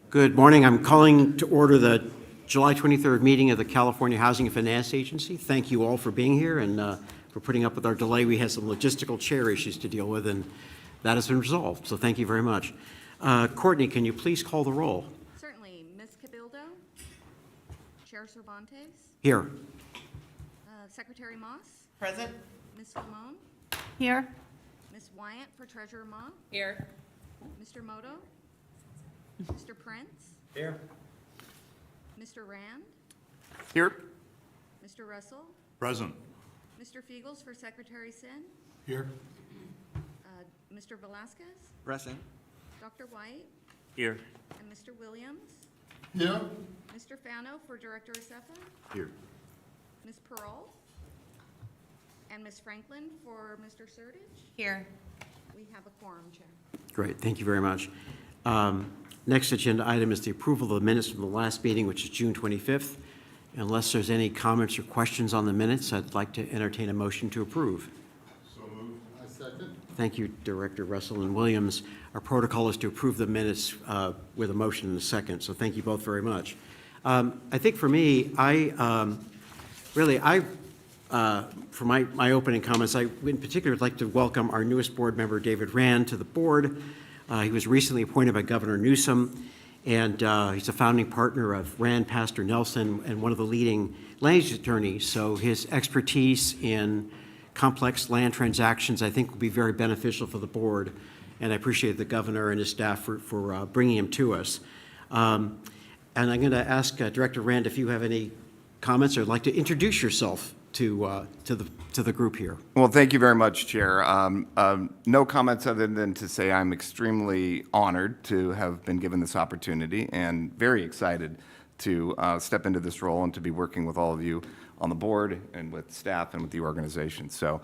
Good morning. I'm calling to order the July 23rd meeting of the California Housing and Finance Agency. Thank you all for being here and for putting up with our delay. We had some logistical chair issues to deal with, and that has been resolved, so thank you very much. Courtney, can you please call the roll? Certainly. Ms. Cabildo? Chair Cervantes? Here. Secretary Moss? Present. Ms. Limon? Here. Ms. Wyatt for Treasurer Ma? Here. Mr. Moto? Mr. Prince? Here. Mr. Rand? Here. Mr. Russell? Present. Mr. Fiegels for Secretary Sin? Here. Mr. Velasquez? Present. Dr. White? Here. And Mr. Williams? Here. Mr. Fano for Director Acefa? Here. Ms. Pearl? And Ms. Franklin for Mr. Sertich? Here. We have a quorum, Chair. Great, thank you very much. Next agenda item is the approval of the minutes from the last meeting, which is June 25th. Unless there's any comments or questions on the minutes, I'd like to entertain a motion to approve. So moved. I second. Thank you, Director Russell and Williams. Our protocol is to approve the minutes with a motion in a second, so thank you both very much. I think for me, for my opening comments, I in particular would like to welcome our newest board member, David Rand, to the board. He was recently appointed by Governor Newsom, and he's a founding partner of Rand Pastor Nelson and one of the leading land attorneys. So his expertise in complex land transactions, I think, will be very beneficial for the board. And I appreciate the governor and his staff for bringing him to us. And I'm going to ask Director Rand if you have any comments or would like to introduce yourself to the group here. Well, thank you very much, Chair. No comments other than to say I'm extremely honored to have been given this opportunity and very excited to step into this role and to be working with all of you on the board and with staff and with the organization. So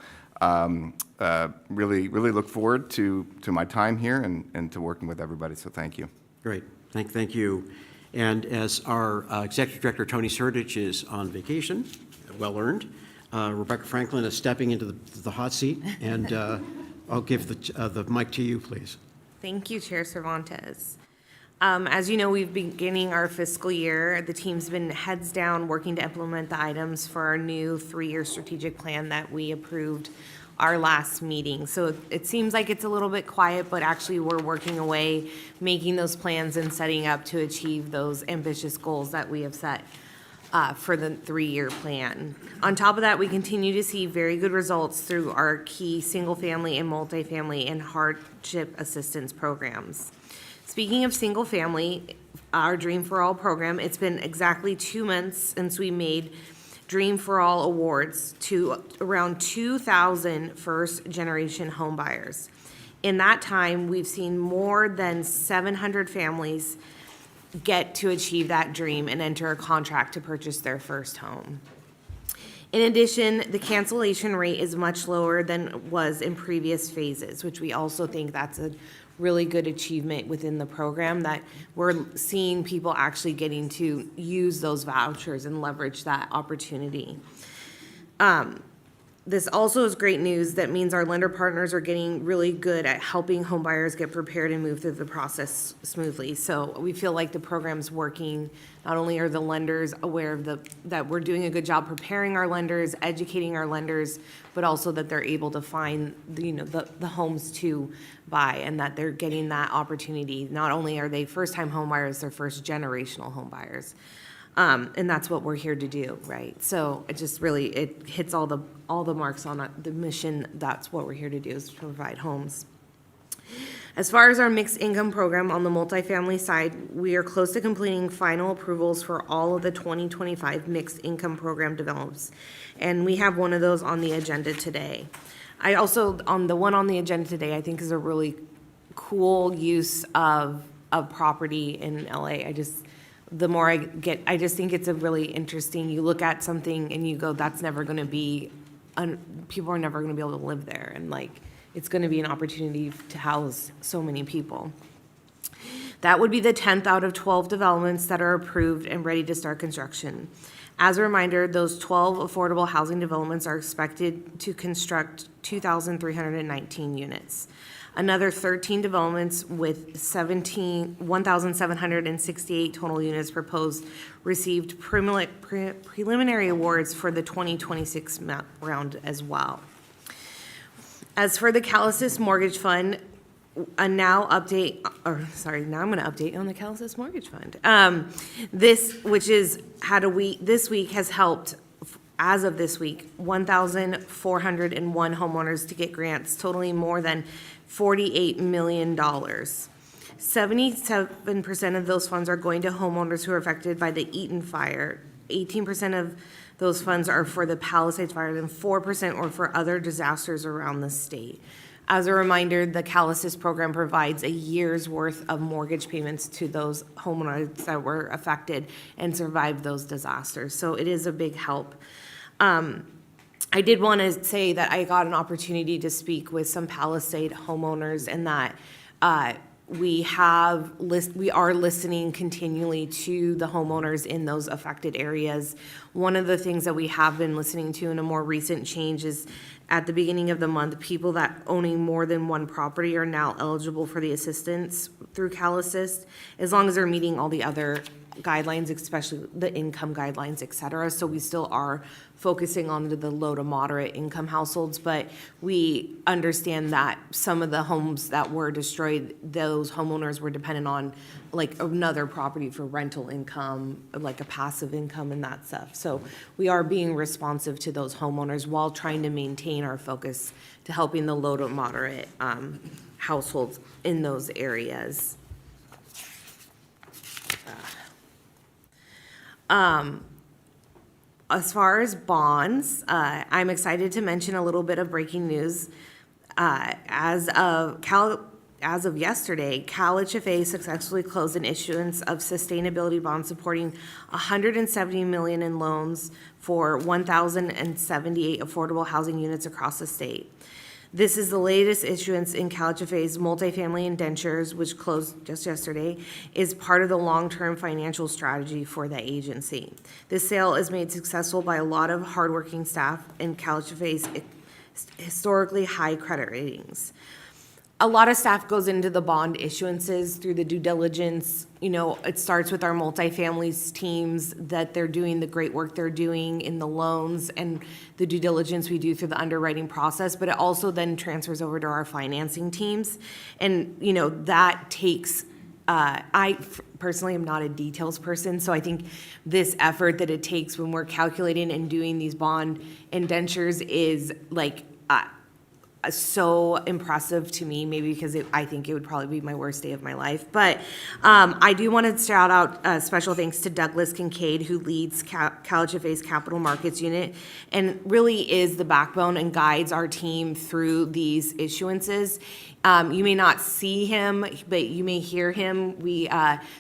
really look forward to my time here and to working with everybody. So thank you. Great. Thank you. And as our Executive Director, Tony Sertich, is on vacation, well-earned, Rebecca Franklin is stepping into the hot seat, and I'll give the mic to you, please. Thank you, Chair Cervantes. As you know, we've been beginning our fiscal year. The team's been heads down working to implement the items for our new 3-year strategic plan that we approved our last meeting. So it seems like it's a little bit quiet, but actually we're working away, making those plans and setting up to achieve those ambitious goals that we have set for the 3-year plan. On top of that, we continue to see very good results through our key single-family and multifamily and hardship assistance programs. Speaking of single-family, our Dream for All program, it's been exactly 2 months since we made Dream for All awards to around 2,000 first-generation homebuyers. In that time, we've seen more than 700 families get to achieve that dream and enter a contract to purchase their first home. In addition, the cancellation rate is much lower than it was in previous phases, which we also think that's a really good achievement within the program, that we're seeing people actually getting to use those vouchers and leverage that opportunity. This also is great news. That means our lender partners are getting really good at helping homebuyers get prepared and move through the process smoothly. So we feel like the program's working. Not only are the lenders aware of that we're doing a good job preparing our lenders, educating our lenders, but also that they're able to find the homes to buy, and that they're getting that opportunity. Not only are they first-time homebuyers, they're first-generational homebuyers. And that's what we're here to do, right? So it just really, it hits all the marks on the mission. That's what we're here to do, is to provide homes. As far as our mixed income program on the multifamily side, we are close to completing final approvals for all of the 2025 mixed income program develops. And we have one of those on the agenda today. I also, on the one on the agenda today, I think is a really cool use of property in LA. The more I get, I just think it's a really interesting, you look at something and you go, that's never going to be, people are never going to be able to live there. And it's going to be an opportunity to house so many people. That would be the 10th out of 12 developments that are approved and ready to start construction. As a reminder, those 12 affordable housing developments are expected to construct 2,319 units. Another 13 developments with 1,768 total units proposed received preliminary awards for the 2026 round as well. As for the CalHFA Mortgage Fund, now I'm going to update on the CalHFA Mortgage Fund. This week has helped, as of this week, 1,401 homeowners to get grants totaling more than $48 million. 77% of those funds are going to homeowners who are affected by the Eaton fire. 18% of those funds are for the Palisades fire, and 4% are for other disasters around the state. As a reminder, the CalHFA program provides a year's worth of mortgage payments to those homeowners that were affected and survived those disasters. So it is a big help. I did want to say that I got an opportunity to speak with some Palisade homeowners, and that we are listening continually to the homeowners in those affected areas. One of the things that we have been listening to in a more recent change is at the beginning of the month, people that owning more than one property are now eligible for the assistance through CalAssist, as long as they're meeting all the other guidelines, especially the income guidelines, et cetera. So we still are focusing on the low to moderate income households, but we understand that some of the homes that were destroyed, those homeowners were dependent on like another property for rental income, like a passive income and that stuff. So we are being responsive to those homeowners while trying to maintain our focus to helping the low to moderate households in those areas. As far as bonds, I'm excited to mention a little bit of breaking news. As of yesterday, CalHFA successfully closed an issuance of sustainability bonds supporting $170 million in loans for 1,078 affordable housing units across the state. This is the latest issuance in CalHFA's multifamily indentures, which closed just yesterday, is part of the long-term financial strategy for the agency. This sale is made successful by a lot of hardworking staff and CalHFA's historically high credit ratings. A lot of staff goes into the bond issuances through the due diligence. You know, it starts with our multifamily teams, that they're doing the great work they're doing in the loans and the due diligence we do through the underwriting process, but it also then transfers over to our financing teams. And, you know, that takes, I personally am not a details person, so I think this effort that it takes when we're calculating and doing these bond indentures is like, so impressive to me, maybe because I think it would probably be my worst day of my life. But I do want to shout out special thanks to Douglas Kincaid, who leads CalHFA's Capital Markets Unit and really is the backbone and guides our team through these issuances. You may not see him, but you may hear him. We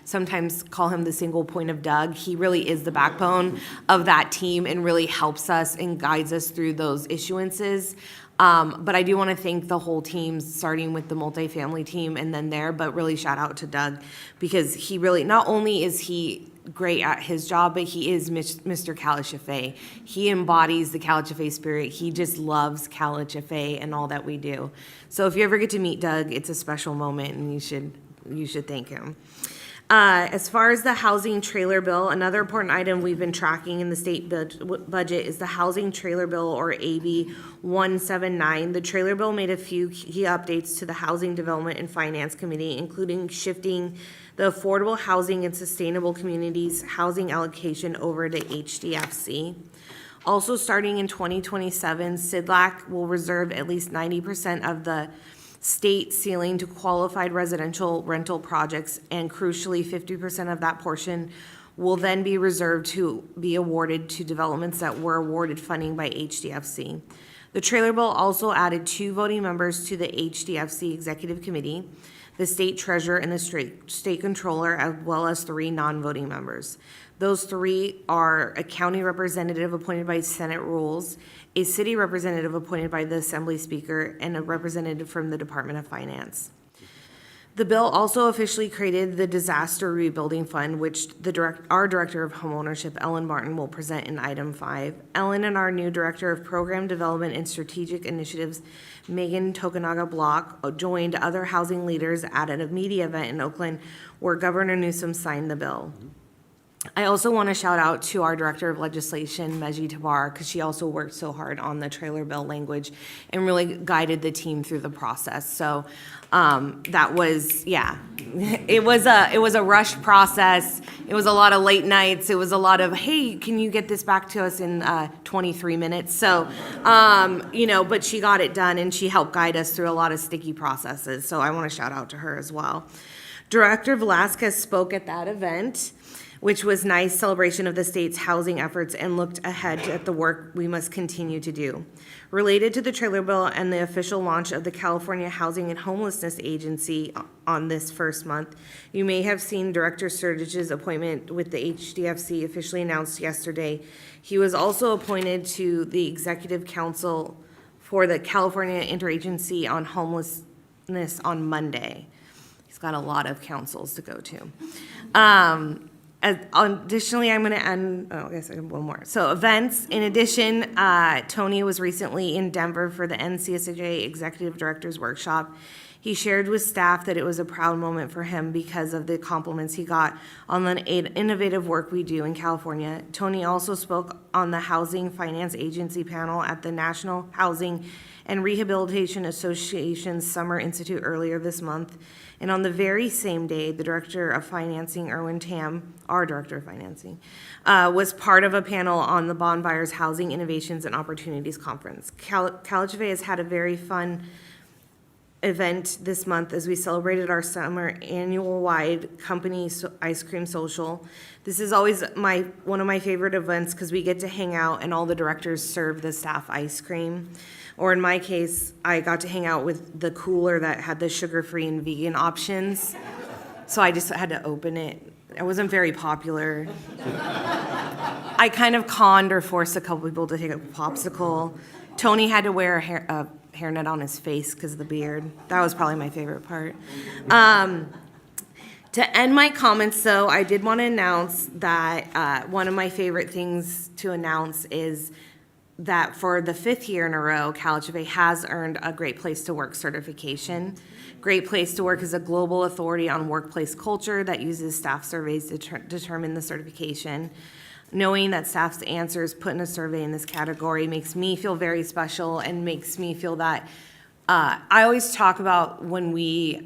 sometimes call him the single point of Doug. He really is the backbone of that team and really helps us and guides us through those issuances. But I do want to thank the whole team, starting with the multifamily team and then there, but really shout out to Doug, because he really, not only is he great at his job, but he is Mr. CalHFA. He embodies the CalHFA spirit. He just loves CalHFA and all that we do. So if you ever get to meet Doug, it's a special moment, and you should thank him. As far as the housing trailer bill, another important item we've been tracking in the state budget is the housing trailer bill, or AB 179. The trailer bill made a few key updates to the Housing Development and Finance Committee, including shifting the Affordable Housing and Sustainable Communities housing allocation over to HDFC. Also, starting in 2027, CIDLAC will reserve at least 90% of the state ceiling to qualified residential rental projects, and crucially, 50% of that portion will then be reserved to be awarded to developments that were awarded funding by HDFC. The trailer bill also added 2 voting members to the HDFC Executive Committee, the state treasurer and the state controller, as well as 3 non-voting members. Those 3 are a county representative appointed by Senate rules, a city representative appointed by the Assembly Speaker, and a representative from the Department of Finance. The bill also officially created the Disaster Rebuilding Fund, which our Director of Homeownership, Ellen Martin, will present in item 5. Ellen and our new Director of Program Development and Strategic Initiatives, Megan Tokunaga Block, joined other housing leaders at a media event in Oakland where Governor Newsom signed the bill. I also want to shout out to our Director of Legislation, Meji Tabar, because she also worked so hard on the trailer bill language and really guided the team through the process. So that was, yeah, it was a rushed process. It was a lot of late nights. It was a lot of, hey, can you get this back to us in 23 minutes? So, but she got it done and she helped guide us through a lot of sticky processes. So I want to shout out to her as well. Director Velasquez spoke at that event, which was nice celebration of the state's housing efforts and looked ahead at the work we must continue to do. Related to the trailer bill and the official launch of the California Housing and Homelessness Agency on this first month, you may have seen Director Sturgich's appointment with the HDFC officially announced yesterday. He was also appointed to the Executive Council for the California Interagency on Homelessness on Monday. He's got a lot of councils to go to. Additionally, I'm going to end, I guess I have one more. So events, in addition, Tony was recently in Denver for the NCSJ Executive Directors Workshop. He shared with staff that it was a proud moment for him because of the compliments he got on the innovative work we do in California. Tony also spoke on the Housing Finance Agency panel at the National Housing and Rehabilitation Association's Summer Institute earlier this month. And on the very same day, the Director of Financing, Erwin Tam, our Director of Financing, was part of a panel on the Bond Buyers Housing Innovations and Opportunities Conference. CalHFA has had a very fun event this month as we celebrated our summer annual-wide company ice cream social. This is always one of my favorite events because we get to hang out and all the directors serve the staff ice cream. Or in my case, I got to hang out with the cooler that had the sugar-free and vegan options. So I just had to open it. I wasn't very popular. I kind of conned or forced a couple people to take a popsicle. Tony had to wear a hairnet on his face because of the beard. That was probably my favorite part. To end my comments, though, I did want to announce that one of my favorite things to announce is that for the 5th year in a row, CalHFA has earned a Great Place to Work certification. Great Place to Work is a global authority on workplace culture that uses staff surveys to determine the certification. Knowing that staff's answers put in a survey in this category makes me feel very special and makes me feel that I always talk about when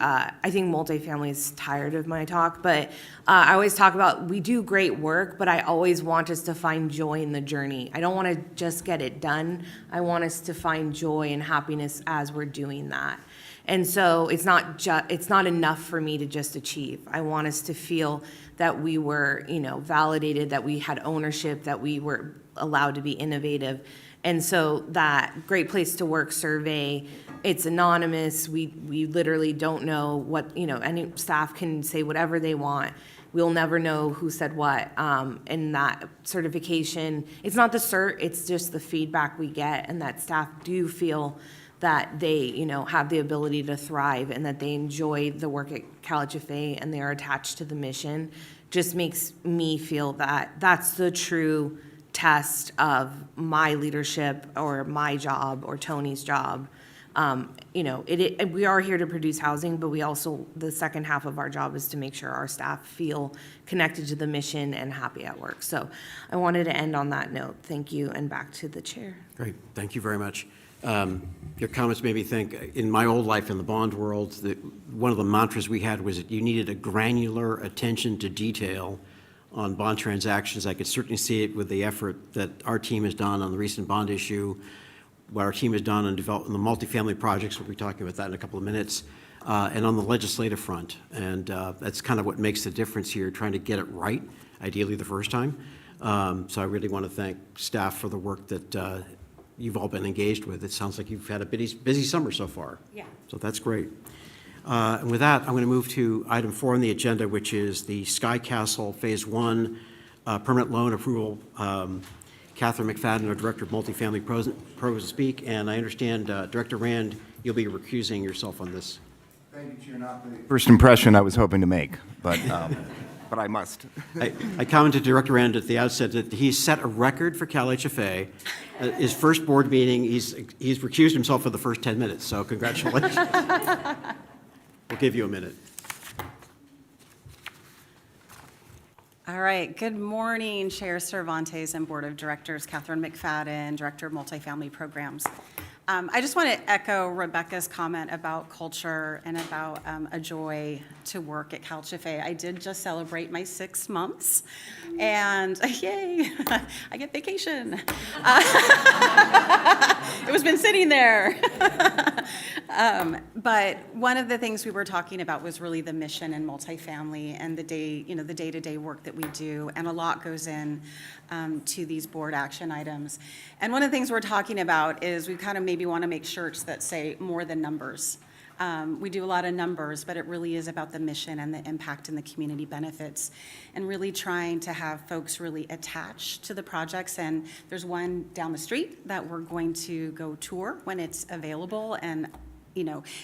I think multifamily is tired of my talk, but I always talk about we do great work, but I always want us to find joy in the journey. I don't want to just get it done. I want us to find joy and happiness as we're doing that. And so it's not enough for me to just achieve. I want us to feel that we were, validated, that we had ownership, that we were allowed to be innovative. And so that Great Place to Work survey, it's anonymous. We literally don't know what, any staff can say whatever they want. We'll never know who said what. And that certification, it's not the cert, it's just the feedback we get, and that staff do feel that they, have the ability to thrive and that they enjoy the work at CalHFA and they are attached to the mission, just makes me feel that that's the true test of my leadership or my job or Tony's job. We are here to produce housing, but we also, the second half of our job is to make sure our staff feel connected to the mission and happy at work. So I wanted to end on that note. Thank you, and back to the chair. Great, thank you very much. Your comments made me think, in my old life in the bond world, that one of the mantras we had was that you needed a granular attention to detail on bond transactions. I could certainly see it with the effort that our team has done on the recent bond issue, what our team has done on developing the multifamily projects. We'll be talking about that in a couple of minutes, and on the legislative front. And that's kind of what makes the difference here, trying to get it right, ideally the first time. So I really want to thank staff for the work that you've all been engaged with. It sounds like you've had a busy summer so far. Yeah. So that's great. And with that, I'm going to move to item 4 on the agenda, which is the Sky Castle Phase 1 permanent loan approval. Catherine McFadden, our Director of Multifamily, Pros to speak, and I understand, Director Rand, you'll be recusing yourself on this. Thank you, Chair. Not the first impression I was hoping to make, but I must. I commented to Director Rand at the outset that he set a record for CalHFA. His first board meeting, he's recused himself for the first 10 minutes, so congratulations. We'll give you a minute. All right, good morning, Chair Cervantes and Board of Directors, Catherine McFadden, Director of Multifamily Programs. I just want to echo Rebecca's comment about culture and about a joy to work at CalHFA. I did just celebrate my 6 months, and yay, I get vacation. It was been sitting there. But one of the things we were talking about was really the mission in multifamily and the day-to-day work that we do, and a lot goes in to these board action items. And one of the things we're talking about is we kind of maybe want to make shirts that say more than numbers. We do a lot of numbers, but it really is about the mission and the impact and the community benefits, and really trying to have folks really attached to the projects. And there's one down the street that we're going to go tour when it's available, and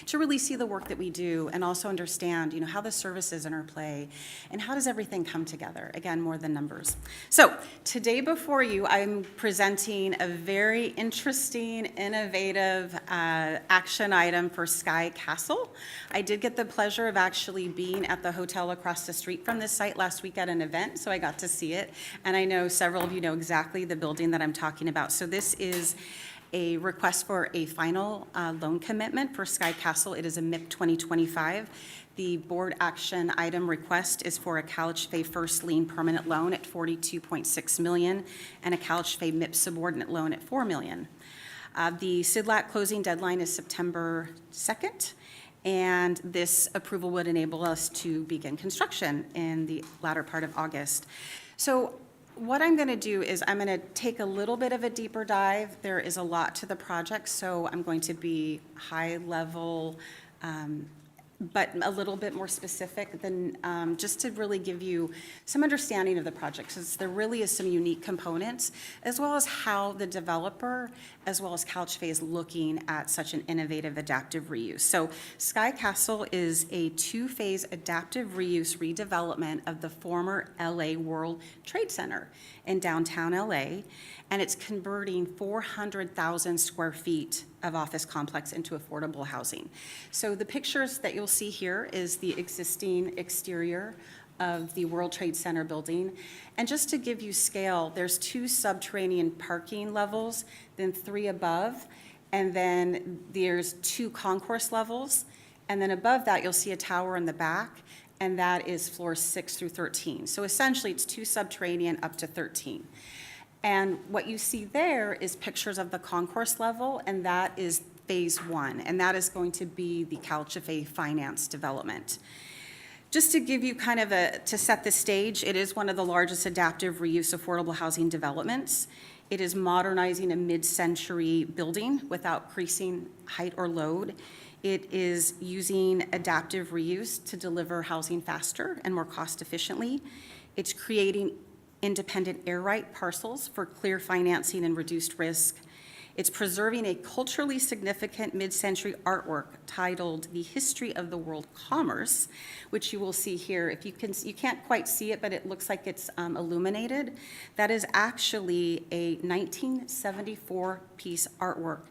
to really see the work that we do and also understand, how the services interplay and how does everything come together. Again, more than numbers. So today before you, I'm presenting a very interesting, innovative action item for Sky Castle. I did get the pleasure of actually being at the hotel across the street from this site last week at an event, so I got to see it. And I know several of you know exactly the building that I'm talking about. So this is a request for a final loan commitment for Sky Castle. It is a MIP 2025. The board action item request is for a CalHFA first lien permanent loan at $42.6 million and a CalHFA MIP subordinate loan at $4 million. The SIDLAC closing deadline is September 2nd, and this approval would enable us to begin construction in the latter part of August. So what I'm going to do is I'm going to take a little bit of a deeper dive. There is a lot to the project, so I'm going to be high level, but a little bit more specific than just to really give you some understanding of the project, since there really is some unique components, as well as how the developer, as well as CalHFA, is looking at such an innovative adaptive reuse. So Sky Castle is a 2-phase adaptive reuse redevelopment of the former LA World Trade Center in downtown LA, and it's converting 400,000 square feet of office complex into affordable housing. So the pictures that you'll see here is the existing exterior of the World Trade Center building. And just to give you scale, there's 2 subterranean parking levels, then 3 above, and then there's 2 concourse levels. And then above that, you'll see a tower in the back, and that is floors 6 through 13. So essentially, it's 2 subterranean up to 13. And what you see there is pictures of the concourse level, and that is phase 1, and that is going to be the CalHFA finance development. Just to give you kind of to set the stage, it is one of the largest adaptive reuse affordable housing developments. It is modernizing a mid-century building without increasing height or load. It is using adaptive reuse to deliver housing faster and more cost efficiently. It's creating independent air right parcels for clear financing and reduced risk. It's preserving a culturally significant mid-century artwork titled The History of the World Commerce, which you will see here. If you can't quite see it, but it looks like it's illuminated. That is actually a 1974 piece artwork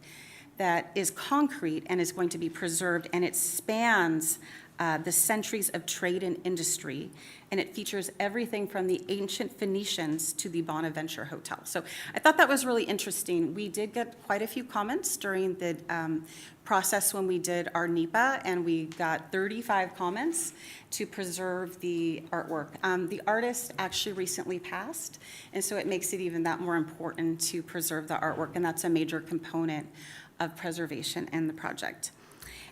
that is concrete and is going to be preserved, and it spans the centuries of trade and industry, and it features everything from the ancient Phoenicians to the Bonaventure Hotel. So I thought that was really interesting. We did get quite a few comments during the process when we did our NEPA, and we got 35 comments to preserve the artwork. The artist actually recently passed, and so it makes it even that more important to preserve the artwork, and that's a major component of preservation in the project.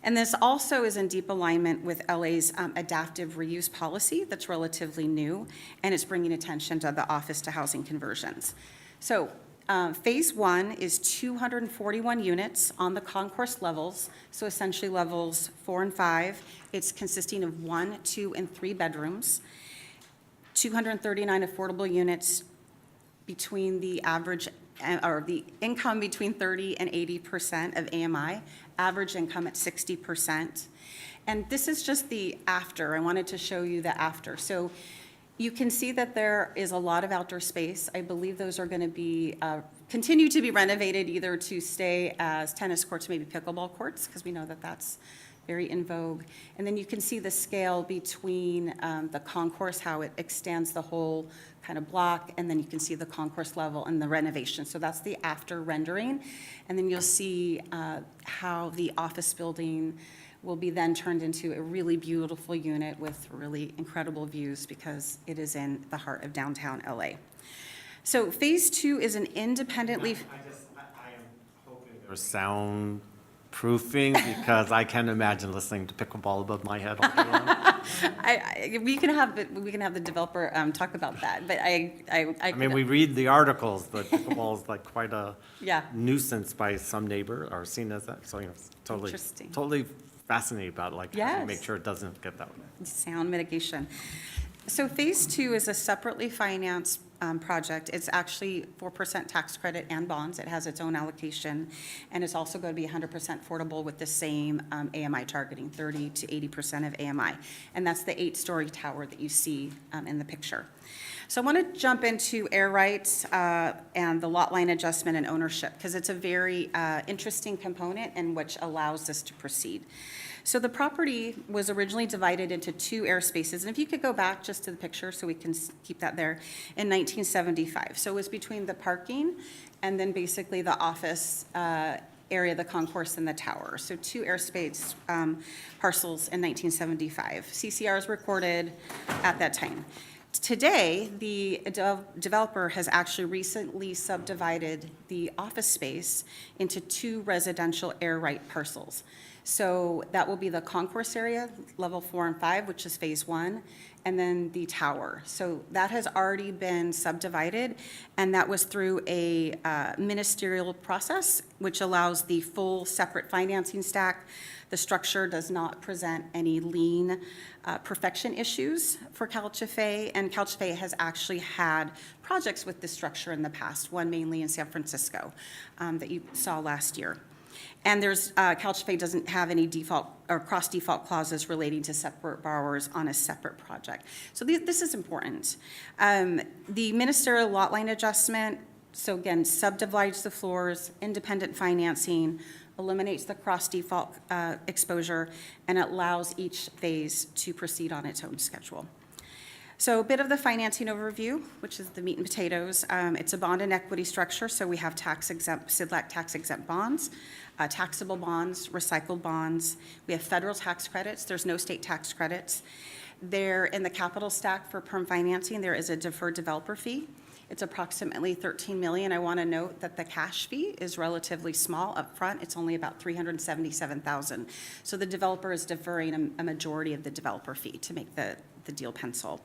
And this also is in deep alignment with LA's adaptive reuse policy that's relatively new, and it's bringing attention to the office to housing conversions. So phase 1 is 241 units on the concourse levels, so essentially levels 4 and 5. It's consisting of 1, 2, and 3 bedrooms, 239 affordable units between the average or the income between 30 and 80% of AMI, average income at 60%. And this is just the after. I wanted to show you the after. So you can see that there is a lot of outdoor space. I believe those are going to be, continue to be renovated either to stay as tennis courts, maybe pickleball courts, because we know that that's very in vogue. And then you can see the scale between the concourse, how it extends the whole kind of block, and then you can see the concourse level and the renovation. So that's the after rendering. And then you'll see how the office building will be then turned into a really beautiful unit with really incredible views because it is in the heart of downtown LA. So phase 2 is an independently, I am hoping there's soundproofing because I can't imagine listening to pickleball above my head all day long. we can have the developer talk about that, but I mean, we read the articles, that pickleball is like quite a Yeah. nuisance by some neighbor or seen as that, so, you know, it's Interesting. totally fascinated about, like, how to Yes. make sure it doesn't get that way. sound mitigation. So phase 2 is a separately financed project. It's actually 4% tax credit and bonds. It has its own allocation, and it's also going to be 100% affordable with the same AMI targeting, 30 to 80% of AMI. And that's the 8-story tower that you see in the picture. So I want to jump into air rights and the lot line adjustment and ownership, because it's a very interesting component and which allows us to proceed. So the property was originally divided into 2 airspaces, and if you could go back just to the picture so we can keep that there, in 1975. So it was between the parking and then basically the office area, the concourse and the tower. So 2 airspace parcels in 1975. CCRs recorded at that time. Today, the developer has actually recently subdivided the office space into 2 residential air right parcels. So that will be the concourse area, level 4 and 5, which is phase 1, and then the tower. So that has already been subdivided, and that was through a ministerial process, which allows the full separate financing stack. The structure does not present any lien perfection issues for CalHFA, and CalHFA has actually had projects with this structure in the past, one mainly in San Francisco that you saw last year. And there's, CalHFA doesn't have any default or cross-default clauses relating to separate borrowers on a separate project. So this is important. The ministerial lot line adjustment, so again, subdivides the floors, independent financing, eliminates the cross-default exposure, and allows each phase to proceed on its own schedule. So a bit of the financing overview, which is the meat and potatoes. It's a bond and equity structure, so we have tax-exempt, SIDLAC tax-exempt bonds, taxable bonds, recycled bonds. We have federal tax credits. There's no state tax credits. There, in the capital stack for perm financing, there is a deferred developer fee. It's approximately $13 million. I want to note that the cash fee is relatively small up front. It's only about $377,000. So the developer is deferring a majority of the developer fee to make the deal pencil.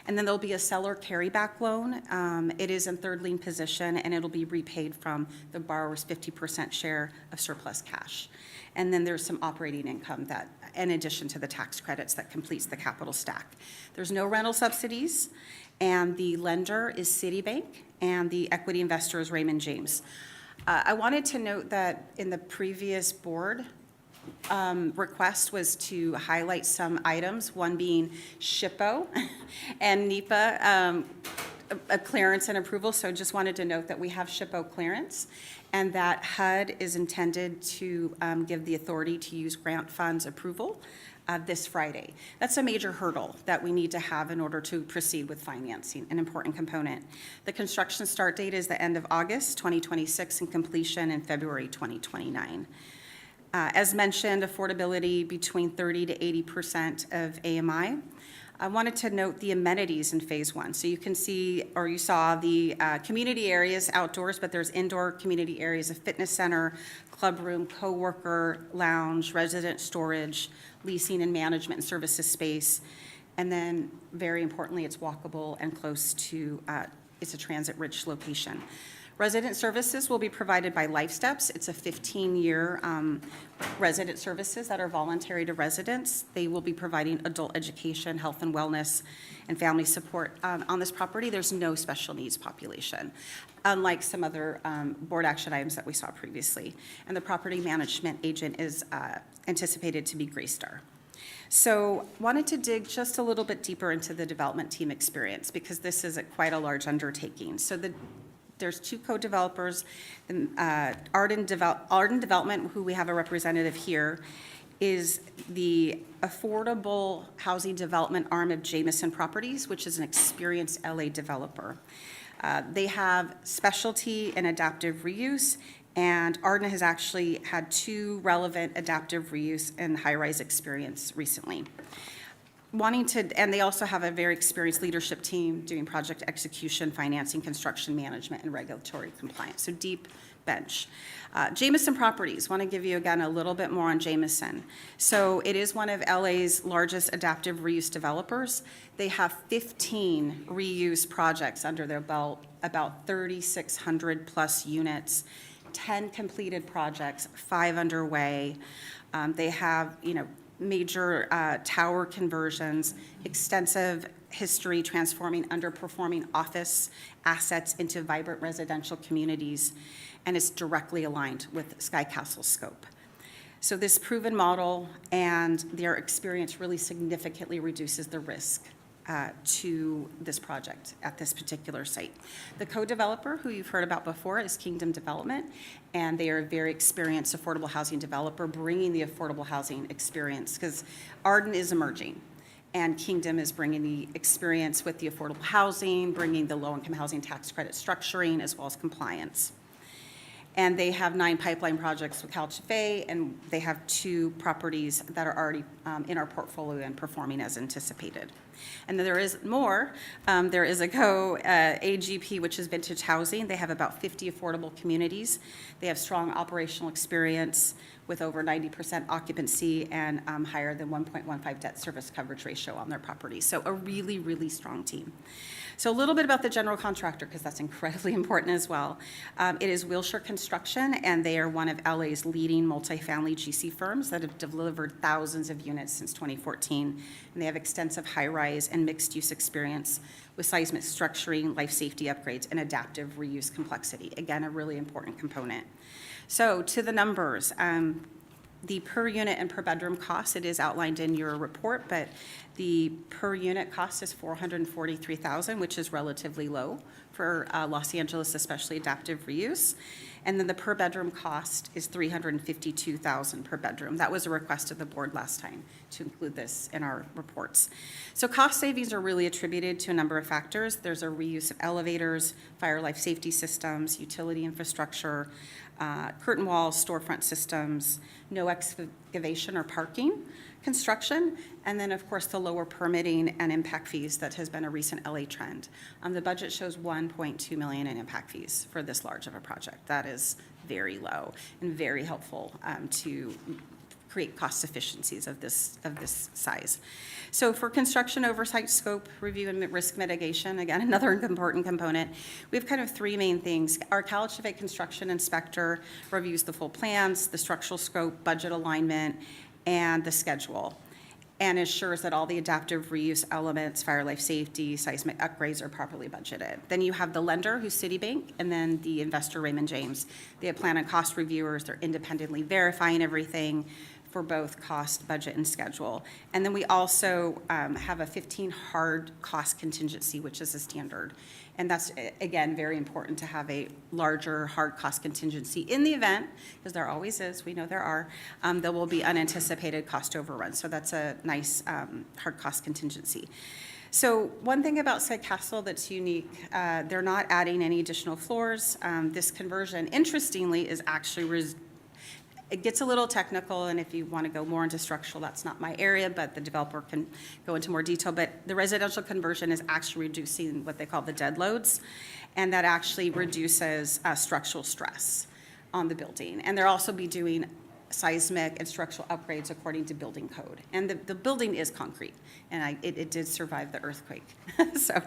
And then there'll be a seller carryback loan. It is in third lien position, and it'll be repaid from the borrower's 50% share of surplus cash. And then there's some operating income that, in addition to the tax credits, that completes the capital stack. There's no rental subsidies, and the lender is Citibank, and the equity investor is Raymond James. I wanted to note that in the previous board request was to highlight some items, one being SHPO and NEPA a clearance and approval. So just wanted to note that we have SHPO clearance, and that HUD is intended to give the authority to use grant funds approval this Friday. That's a major hurdle that we need to have in order to proceed with financing, an important component. The construction start date is the end of August 2026 and completion in February 2029. As mentioned, affordability between 30 to 80% of AMI. I wanted to note the amenities in phase 1. So you can see, or you saw the community areas outdoors, but there's indoor community areas, a fitness center, club room, co-worker lounge, resident storage, leasing and management and services space. And then very importantly, it's walkable and close to, it's a transit-rich location. Resident services will be provided by Life Steps. It's a 15-year resident services that are voluntary to residents. They will be providing adult education, health and wellness, and family support. On this property, there's no special needs population, unlike some other board action items that we saw previously. And the property management agent is anticipated to be Greystar. So wanted to dig just a little bit deeper into the development team experience because this is quite a large undertaking. So there's two co-developers, Arden Development, who we have a representative here, is the affordable housing development arm of Jamison Properties, which is an experienced LA developer. They have specialty in adaptive reuse, and Arden has actually had 2 relevant adaptive reuse and high-rise experience recently. And they also have a very experienced leadership team doing project execution, financing, construction management, and regulatory compliance, so deep bench. Jamison Properties, want to give you again a little bit more on Jamison. So it is one of LA's largest adaptive reuse developers. They have 15 reuse projects under their belt, about 3,600 plus units, 10 completed projects, 5 underway. They have, major tower conversions, extensive history transforming underperforming office assets into vibrant residential communities, and it's directly aligned with Sky Castle's scope. So this proven model and their experience really significantly reduces the risk to this project at this particular site. The co-developer, who you've heard about before, is Kingdom Development, and they are a very experienced affordable housing developer bringing the affordable housing experience, because Arden is emerging, and Kingdom is bringing the experience with the affordable housing, bringing the low-income housing tax credit structuring, as well as compliance. And they have 9 pipeline projects with CalHFA, and they have 2 properties that are already in our portfolio and performing as anticipated. And then there is more. There is a AGP, which is Vintage Housing. They have about 50 affordable communities. They have strong operational experience with over 90% occupancy and higher than 1.15 debt service coverage ratio on their properties. So a really, really strong team. So a little bit about the general contractor, because that's incredibly important as well. It is Wilshire Construction, and they are one of LA's leading multifamily GC firms that have delivered thousands of units since 2014. And they have extensive high-rise and mixed-use experience with seismic structuring, life safety upgrades, and adaptive reuse complexity. Again, a really important component. So to the numbers, the per unit and per bedroom cost, it is outlined in your report, but the per unit cost is $443,000, which is relatively low for Los Angeles, especially adaptive reuse. And then the per bedroom cost is $352,000 per bedroom. That was a request of the board last time to include this in our reports. So cost savings are really attributed to a number of factors. There's a reuse of elevators, fire life safety systems, utility infrastructure, curtain walls, storefront systems, no excavation or parking construction, and then, of course, the lower permitting and impact fees that has been a recent LA trend. The budget shows $1.2 million in impact fees for this large of a project. That is very low and very helpful to create cost efficiencies of this size. So for construction oversight, scope review, and risk mitigation, again, another important component, we have kind of 3 main things. Our CalHFA construction inspector reviews the full plans, the structural scope, budget alignment, and the schedule, and ensures that all the adaptive reuse elements, fire life safety, seismic upgrades are properly budgeted. Then you have the lender, who's Citibank, and then the investor, Raymond James. They have plan and cost reviewers. They're independently verifying everything for both cost, budget, and schedule. And then we also have a 15 hard cost contingency, which is a standard. And that's, again, very important to have a larger hard cost contingency in the event, because there always is, we know there are, there will be unanticipated cost overruns. So that's a nice hard cost contingency. So one thing about Sky Castle that's unique, they're not adding any additional floors. This conversion, interestingly, is actually it gets a little technical, and if you want to go more into structural, that's not my area, but the developer can go into more detail. But the residential conversion is actually reducing what they call the dead loads, and that actually reduces structural stress on the building. And they'll also be doing seismic and structural upgrades according to building code. And the building is concrete, and it did survive the earthquake. So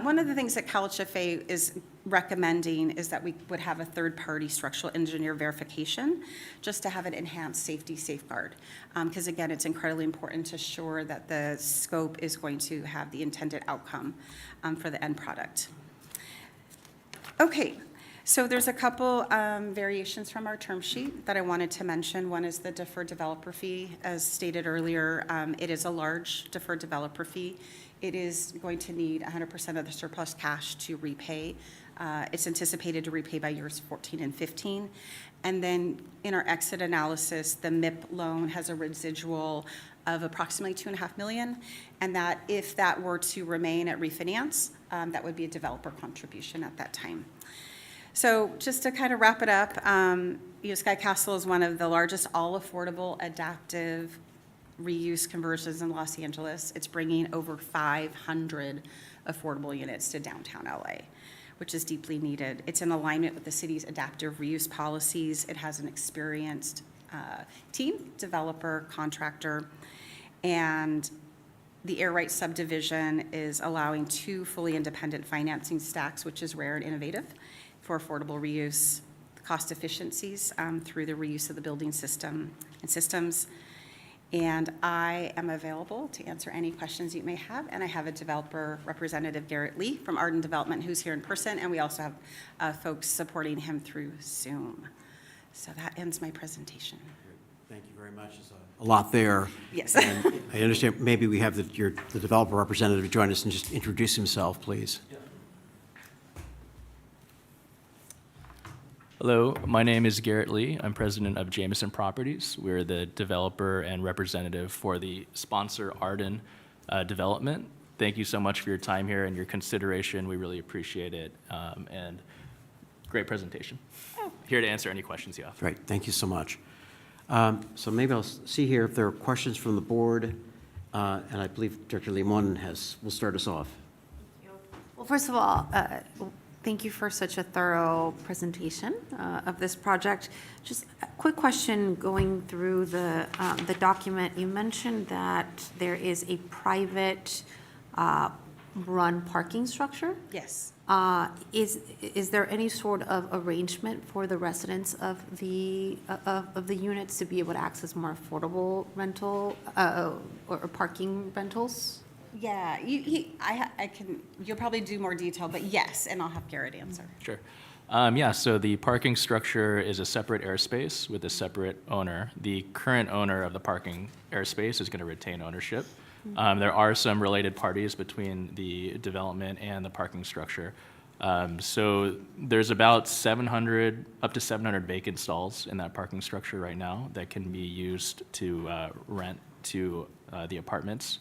one of the things that CalHFA is recommending is that we would have a third-party structural engineer verification just to have an enhanced safety safeguard. Because again, it's incredibly important to ensure that the scope is going to have the intended outcome for the end product. Okay. So there's a couple variations from our term sheet that I wanted to mention. One is the deferred developer fee. As stated earlier, it is a large deferred developer fee. It is going to need 100% of the surplus cash to repay. It's anticipated to repay by years 14 and 15. And then in our exit analysis, the MIP loan has a residual of approximately $2.5 million, and that if that were to remain at refinance, that would be a developer contribution at that time. So just to kind of wrap it up, Sky Castle is one of the largest all-affordable adaptive reuse conversions in Los Angeles. It's bringing over 500 affordable units to downtown LA, which is deeply needed. It's in alignment with the city's adaptive reuse policies. It has an experienced team, developer, contractor, and the Air Rights subdivision is allowing 2 fully independent financing stacks, which is rare and innovative for affordable reuse, cost efficiencies through the reuse of the building system and systems. And I am available to answer any questions you may have. And I have a developer representative, Garrett Lee from Arden Development, who's here in person. And we also have folks supporting him through Zoom. So that ends my presentation. Thank you very much. There's a lot there. Yes. And I understand maybe we have the developer representative join us and just introduce himself, please. Hello, my name is Garrett Lee. I'm president of Jameson Properties. We're the developer and representative for the sponsor Arden Development. Thank you so much for your time here and your consideration. We really appreciate it. And great presentation. Here to answer any questions you have. Great, thank you so much. So maybe I'll see here if there are questions from the board, and I believe Director Limon will start us off. Well, first of all, thank you for such a thorough presentation of this project. Just a quick question going through the document. You mentioned that there is a private run parking structure. Yes. Is there any sort of arrangement for the residents of the units to be able to access more affordable rental or parking rentals? Yeah, you'll probably do more detail, but yes, and I'll have Garrett answer. Sure. Yeah, so the parking structure is a separate airspace with a separate owner. The current owner of the parking airspace is going to retain ownership. There are some related parties between the development and the parking structure. So there's about 700, up to 700 vacant stalls in that parking structure right now that can be used to rent to the apartments.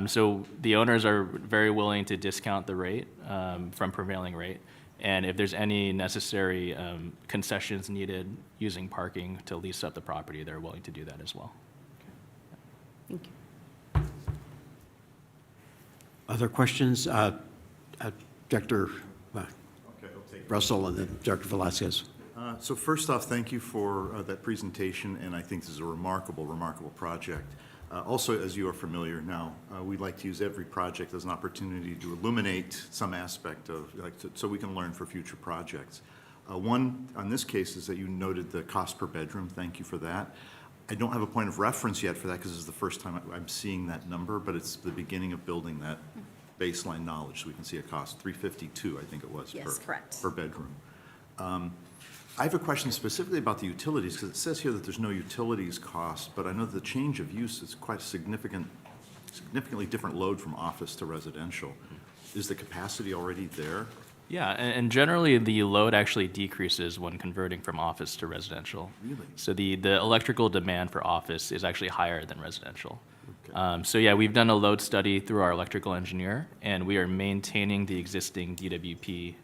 So the owners are very willing to discount the rate from prevailing rate. And if there's any necessary concessions needed using parking to lease up the property, they're willing to do that as well. Thank you. Other questions? Director Russell and then Director Velazquez. So first off, thank you for that presentation, and I think this is a remarkable, remarkable project. Also, as you are familiar now, we like to use every project as an opportunity to illuminate some aspect of, so we can learn for future projects. One, on this case, is that you noted the cost per bedroom. Thank you for that. I don't have a point of reference yet for that because this is the first time I'm seeing that number, but it's the beginning of building that baseline knowledge so we can see a cost. $352, I think it was. Yes, correct. Per bedroom. I have a question specifically about the utilities, because it says here that there's no utilities cost, but I know that the change of use is quite a significantly different load from office to residential. Is the capacity already there? Yeah, and generally the load actually decreases when converting from office to residential. Really? So the electrical demand for office is actually higher than residential. Okay. So yeah, we've done a load study through our electrical engineer, and we are maintaining the existing DWP,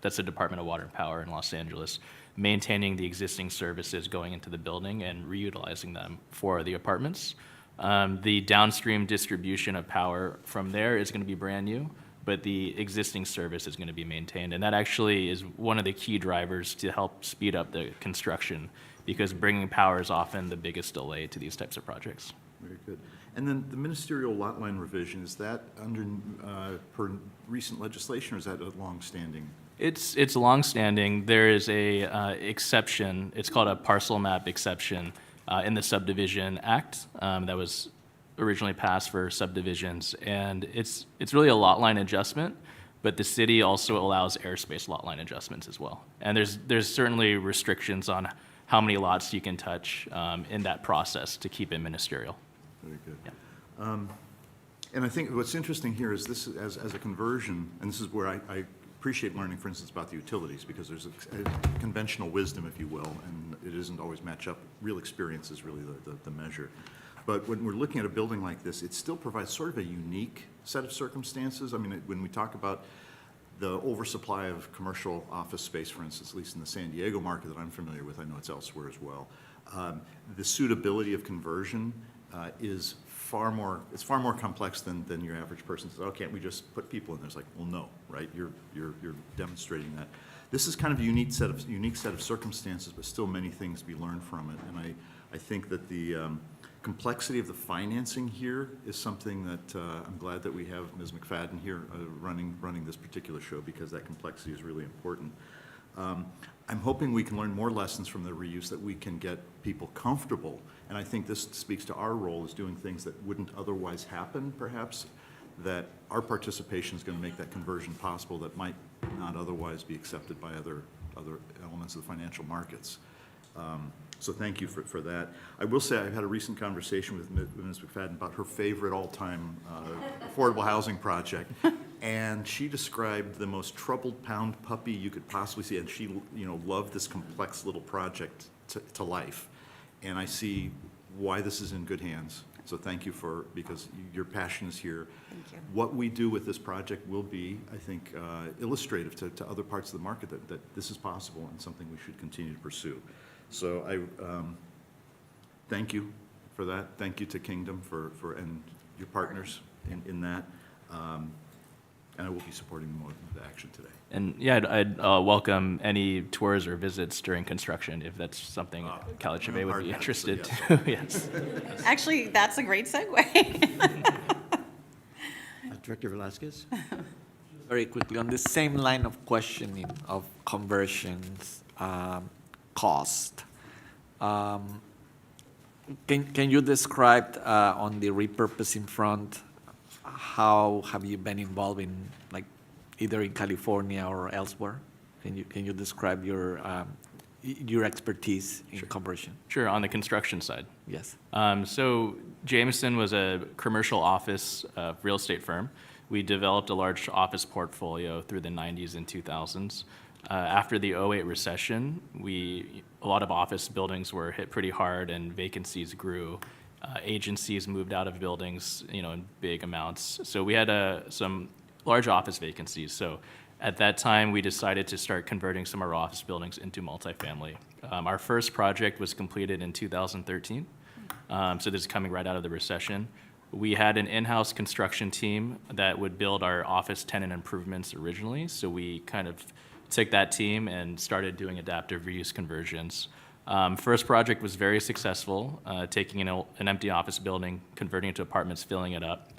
that's the Department of Water and Power in Los Angeles, maintaining the existing services going into the building and reutilizing them for the apartments. The downstream distribution of power from there is going to be brand new, but the existing service is going to be maintained. And that actually is one of the key drivers to help speed up the construction, because bringing power is often the biggest delay to these types of projects. Very good. And then the ministerial lot line revision, is that under, per recent legislation, or is that a longstanding? It's longstanding. There is a exception. It's called a parcel map exception in the Subdivision Act that was originally passed for subdivisions, and it's really a lot line adjustment. but the city also allows airspace lot line adjustments as well. And there's certainly restrictions on how many lots you can touch in that process to keep it ministerial. Very good. Yeah. And I think what's interesting here is this, as a conversion, and this is where I appreciate learning, for instance, about the utilities, because there's a conventional wisdom, if you will, and it doesn't always match up. Real experience is really the measure. But when we're looking at a building like this, it still provides sort of a unique set of circumstances. I mean, when we talk about the oversupply of commercial office space, for instance, at least in the San Diego market that I'm familiar with, I know it's elsewhere as well, the suitability of conversion is far more complex than your average person says, oh, can't we just put people in there? It's like, well, no, right? You're demonstrating that. This is kind of a unique set of circumstances, but still many things to be learned from it. And I think that the complexity of the financing here is something that I'm glad that we have Ms. McFadden here running this particular show, because that complexity is really important. I'm hoping we can learn more lessons from the reuse, that we can get people comfortable. And I think this speaks to our role as doing things that wouldn't otherwise happen, perhaps, that our participation is going to make that conversion possible that might not otherwise be accepted by other elements of the financial markets. So thank you for that. I will say I've had a recent conversation with Ms. McFadden about her favorite all-time affordable housing project, and she described the most troubled pound puppy you could possibly see, and she, loved this complex little project to life. And I see why this is in good hands. So thank you because your passion is here. Thank you. What we do with this project will be, I think, illustrative to other parts of the market that this is possible and something we should continue to pursue. So I thank you for that. Thank you to Kingdom and your partners in that. And I will be supporting the action today. And yeah, I'd welcome any tours or visits during construction if that's something CalHFA would be interested to. Yes. Actually, that's a great segue. Director Velasquez? Very quickly, on the same line of questioning of conversions, cost, can you describe on the repurposing front, how have you been involved in, like, either in California or elsewhere? Can you describe your expertise in conversion? Sure, on the construction side. Yes. So Jameson was a commercial office real estate firm. We developed a large office portfolio through the 90s and 2000s. After the 2008 recession, a lot of office buildings were hit pretty hard and vacancies grew. Agencies moved out of buildings, in big amounts. So we had some large office vacancies. So at that time, we decided to start converting some of our office buildings into multifamily. Our first project was completed in 2013. So this is coming right out of the recession. We had an in-house construction team that would build our office tenant improvements originally. So we kind of took that team and started doing adaptive reuse conversions. First project was very successful, taking an empty office building, converting it to apartments, filling it up.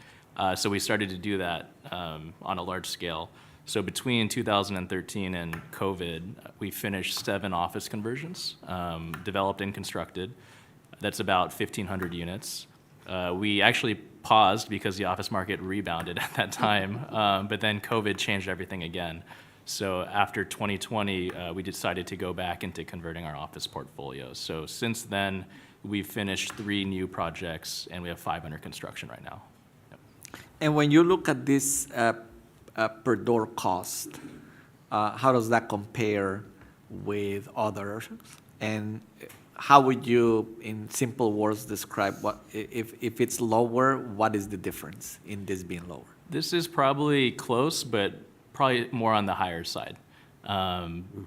So we started to do that on a large scale. So between 2013 and COVID, we finished 7 office conversions, developed and constructed. That's about 1,500 units. We actually paused because the office market rebounded at that time, but then COVID changed everything again. So after 2020, we decided to go back into converting our office portfolio. So since then, we've finished 3 new projects, and we have 5 under construction right now. Yep. And when you look at this per door cost, how does that compare with others? And how would you, in simple words, describe if it's lower, what is the difference in this being lower? This is probably close, but probably more on the higher side,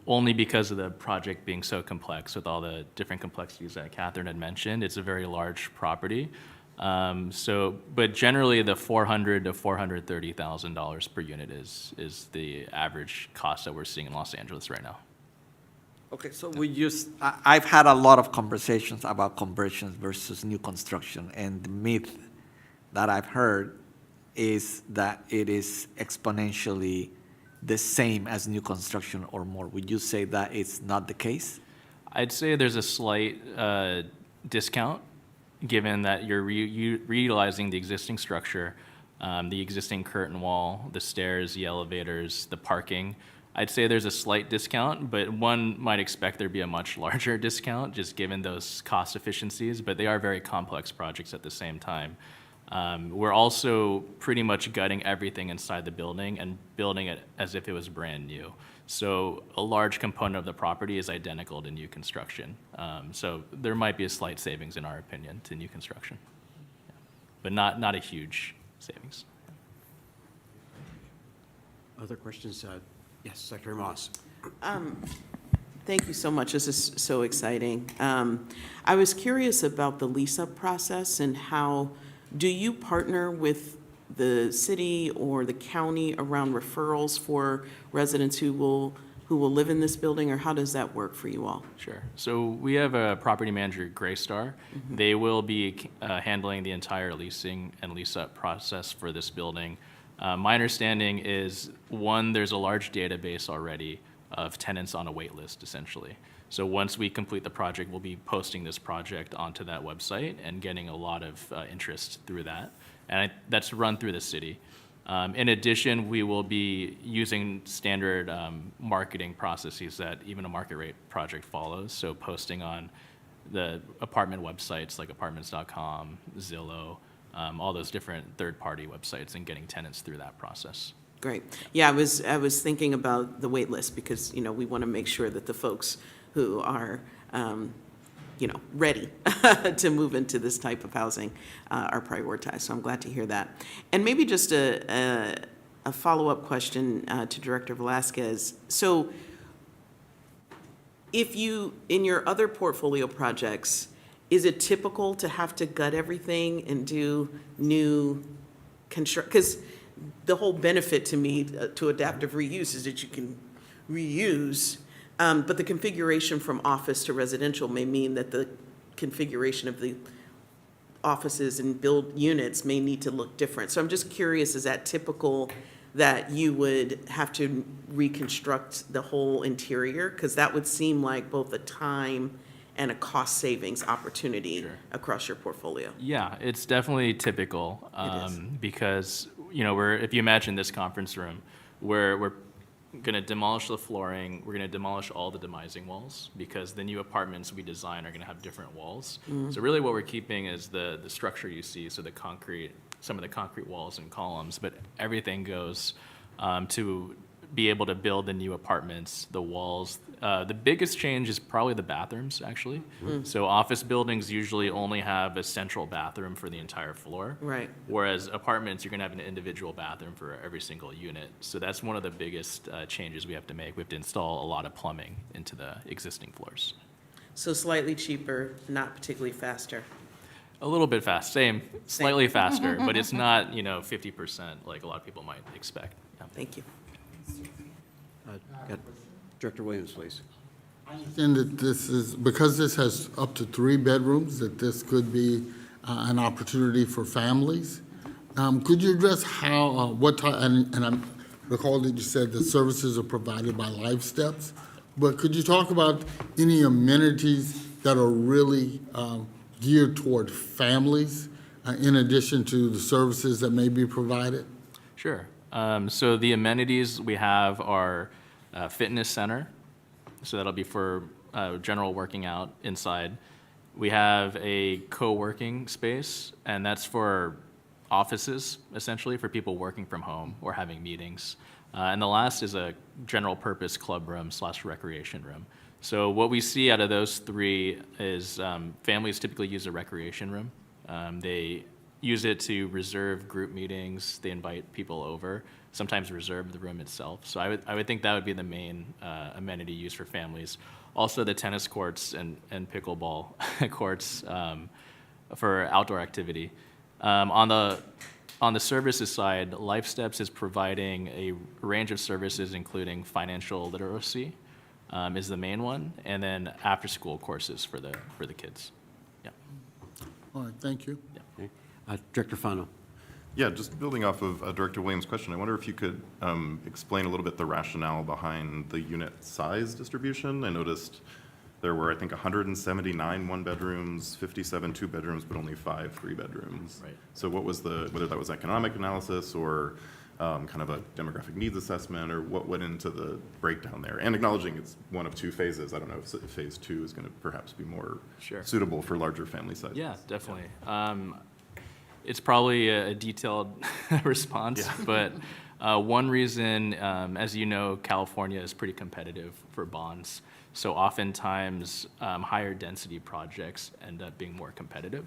only because of the project being so complex with all the different complexities that Catherine had mentioned. It's a very large property. But generally the $400,000 to $430,000 per unit is the average cost that we're seeing in Los Angeles right now. Okay, so I've had a lot of conversations about conversions versus new construction, and the myth that I've heard is that it is exponentially the same as new construction or more. Would you say that it's not the case? I'd say there's a slight discount, given that you're reutilizing the existing structure. The existing curtain wall, the stairs, the elevators, the parking. I'd say there's a slight discount, but one might expect there'd be a much larger discount just given those cost efficiencies, but they are very complex projects at the same time. We're also pretty much gutting everything inside the building and building it as if it was brand new. So a large component of the property is identical to new construction. So there might be a slight savings, in our opinion, to new construction, but not a huge savings. Other questions? Yes, Secretary Moss. Thank you so much. This is so exciting. I was curious about the lease-up process and how, do you partner with the city or the county around referrals for residents who will live in this building, or how does that work for you all? Sure. So we have a property manager, Graystar. They will be handling the entire leasing and lease-up process for this building. My understanding is, one, there's a large database already of tenants on a wait list, essentially. So once we complete the project, we'll be posting this project onto that website and getting a lot of interest through that. And that's run through the city. In addition, we will be using standard marketing processes that even a market rate project follows. So posting on the apartment websites like apartments.com, Zillow, all those different third-party websites, and getting tenants through that process. Great. Yeah, I was thinking about the wait list because, we want to make sure that the folks who are, ready to move into this type of housing are prioritized. So I'm glad to hear that. And maybe just a follow-up question to Director Velasquez. So if you, in your other portfolio projects, is it typical to have to gut everything and do new construct? Because the whole benefit to me to adaptive reuse is that you can reuse, but the configuration from office to residential may mean that the configuration of the offices and build units may need to look different. So I'm just curious, is that typical that you would have to reconstruct the whole interior? Because that would seem like both a time and a cost savings opportunity Sure. across your portfolio. Yeah, it's definitely typical because, if you imagine this conference room, we're going to demolish the flooring, we're going to demolish all the demising walls because the new apartments we design are going to have different walls. So really what we're keeping is the structure you see, so the concrete, some of the concrete walls and columns, but everything goes to be able to build the new apartments, the walls. The biggest change is probably the bathrooms, actually. So office buildings usually only have a central bathroom for the entire floor. Right. Whereas apartments, you're going to have an individual bathroom for every single unit. So that's one of the biggest changes we have to make. We have to install a lot of plumbing into the existing floors. So slightly cheaper, not particularly faster. A little bit fast, same, slightly faster, but it's not, 50% like a lot of people might expect. Yeah. Thank you. Got Director Williams, please. And that this is, because this has up to 3 bedrooms, that this could be an opportunity for families. Could you address how, what type, and I recall that you said that services are provided by Life Steps, but could you talk about any amenities that are really geared toward families in addition to the services that may be provided? Sure. So the amenities we have are fitness center, so that'll be for general working out inside. We have a co-working space, and that's for offices, essentially, for people working from home or having meetings. And the last is a general purpose club room / recreation room. So what we see out of those 3 is families typically use a recreation room. They use it to reserve group meetings. They invite people over, sometimes reserve the room itself. So I would think that would be the main amenity used for families. Also the tennis courts and pickleball courts for outdoor activity. On the services side, Life Steps is providing a range of services, including financial literacy is the main one, and then after-school courses for the kids. Yeah. All right, thank you. Okay. Director Fano. Yeah, just building off of Director Williams' question, I wonder if you could explain a little bit the rationale behind the unit size distribution. I noticed there were, I think, 179 one-bedrooms, 57 two-bedrooms, but only 5 three-bedrooms. Right. So what was whether that was economic analysis or kind of a demographic needs assessment, or what went into the breakdown there? And acknowledging it's one of 2 phases, I don't know if phase 2 is going to perhaps be more Sure. suitable for larger family sizes. Yeah, definitely. It's probably a detailed response, but one reason, as you know, California is pretty competitive for bonds. So oftentimes, higher density projects end up being more competitive.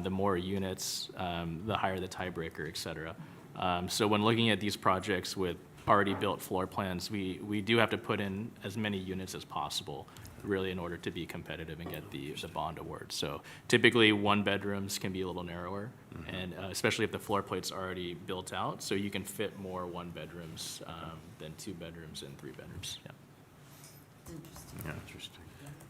The more units, the higher the tiebreaker, et cetera. So when looking at these projects with already built floor plans, we do have to put in as many units as possible, really, in order to be competitive and get the bond award. So typically, one-bedrooms can be a little narrower, and especially if the floor plate's already built out, so you can fit more one-bedrooms than two-bedrooms and three-bedrooms, yeah. Yeah, interesting.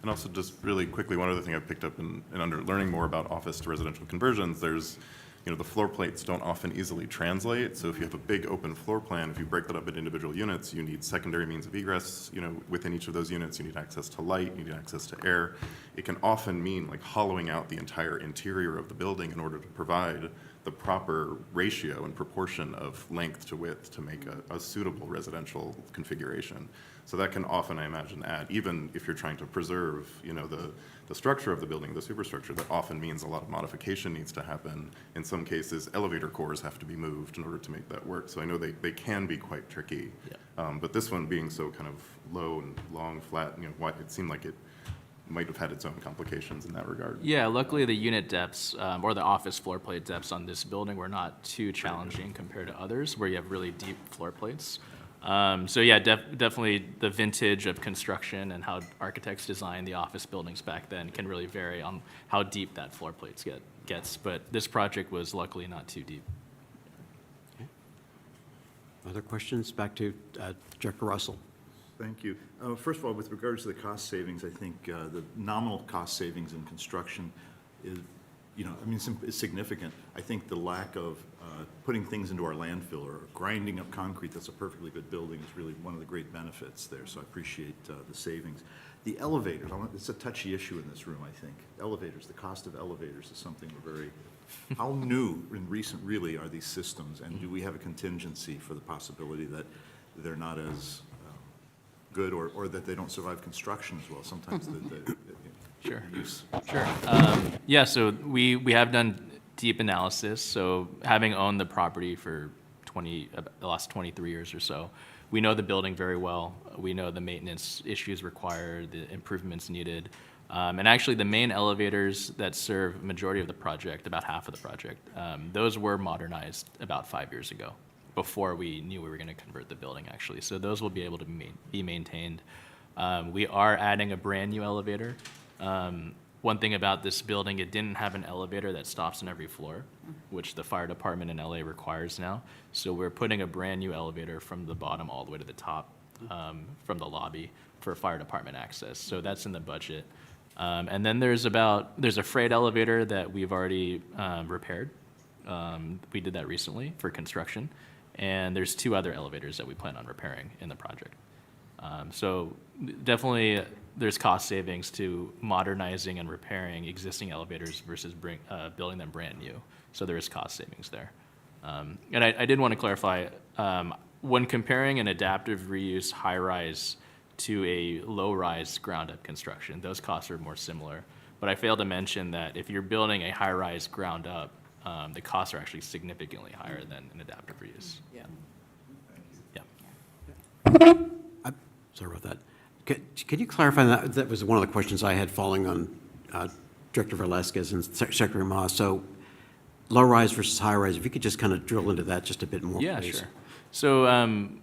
And also, just really quickly, one other thing I picked up in under learning more about office to residential conversions, there's, the floor plates don't often easily translate. So if you have a big open floor plan, if you break that up into individual units, you need secondary means of egress, within each of those units. You need access to light, you need access to air. It can often mean like hollowing out the entire interior of the building in order to provide the proper ratio and proportion of length to width to make a suitable residential configuration. So that can often, I imagine, add, even if you're trying to preserve, the structure of the building, the superstructure, that often means a lot of modification needs to happen. In some cases, elevator cores have to be moved in order to make that work. So I know they can be quite tricky. Yeah. But this one being so kind of low and long, flat, it seemed like it might have had its own complications in that regard. Yeah, luckily the unit depths, or the office floor plate depths on this building were not too challenging compared to others where you have really deep floor plates. So yeah, definitely the vintage of construction and how architects designed the office buildings back then can really vary on how deep that floor plates gets. But this project was luckily not too deep. Other questions? Back to Director Russell. Thank you. First of all, with regards to the cost savings, I think the nominal cost savings in construction is, it's significant. I think the lack of putting things into our landfill or grinding up concrete that's a perfectly good building is really one of the great benefits there, so I appreciate the savings. The elevators, it's a touchy issue in this room, I think. Elevators, the cost of elevators is something we're very, how new and recent really are these systems, and do we have a contingency for the possibility that they're not as good or that they don't survive construction as well? Sometimes the Sure. use. Sure. Yeah, so we have done deep analysis. So having owned the property for the last 23 years or so, we know the building very well. We know the maintenance issues required, the improvements needed. And actually, the main elevators that serve majority of the project, about half of the project, those were modernized about 5 years ago, before we knew we were going to convert the building, actually. So those will be able to be maintained. We are adding a brand-new elevator. One thing about this building, it didn't have an elevator that stops on every floor, which the fire department in LA requires now. So we're putting a brand-new elevator from the bottom all the way to the top, from the lobby for fire department access. So that's in the budget. And then there's a freight elevator that we've already repaired. We did that recently for construction. And there's 2 other elevators that we plan on repairing in the project. So definitely there's cost savings to modernizing and repairing existing elevators versus building them brand new. So there is cost savings there. And I did want to clarify, when comparing an adaptive reuse high-rise to a low-rise ground-up construction, those costs are more similar. But I failed to mention that if you're building a high-rise ground-up, the costs are actually significantly higher than an adaptive reuse. Yeah. Yeah. Sorry about that. Could you clarify that? That was one of the questions I had following on Director Velasquez and Secretary Ma. So low-rise versus high-rise, if you could just kind of drill into that just a bit more, Yeah, please. sure. So,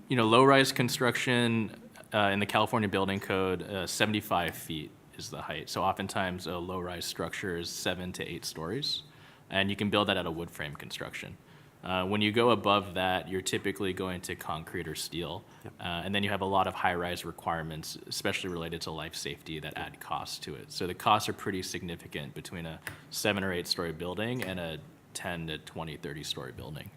low-rise construction in the California Building Code, 75 feet is the height. So oftentimes a low-rise structure is 7 to 8 stories, and you can build that at a wood frame construction. When you go above that, you're typically going to concrete or steel. Yep. And then you have a lot of high-rise requirements, especially related to life safety, that add cost to it. So the costs are pretty significant between a 7 or 8 story building and a 10 to 20, 30-story building.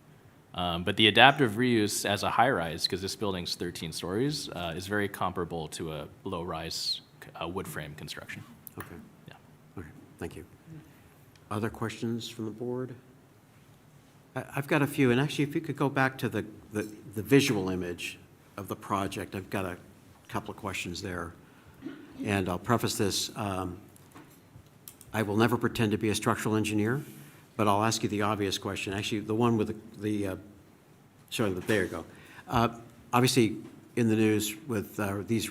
But the adaptive reuse as a high-rise, because this building's 13 stories, is very comparable to a low-rise wood frame construction. Okay, Yeah. okay, thank you. Other questions from the board? I've got a few, and actually, if you could go back to the visual image of the project, I've got a couple of questions there. And I'll preface this, I will never pretend to be a structural engineer, but I'll ask you the obvious question. Actually, the one with there you go. Obviously, in the news with these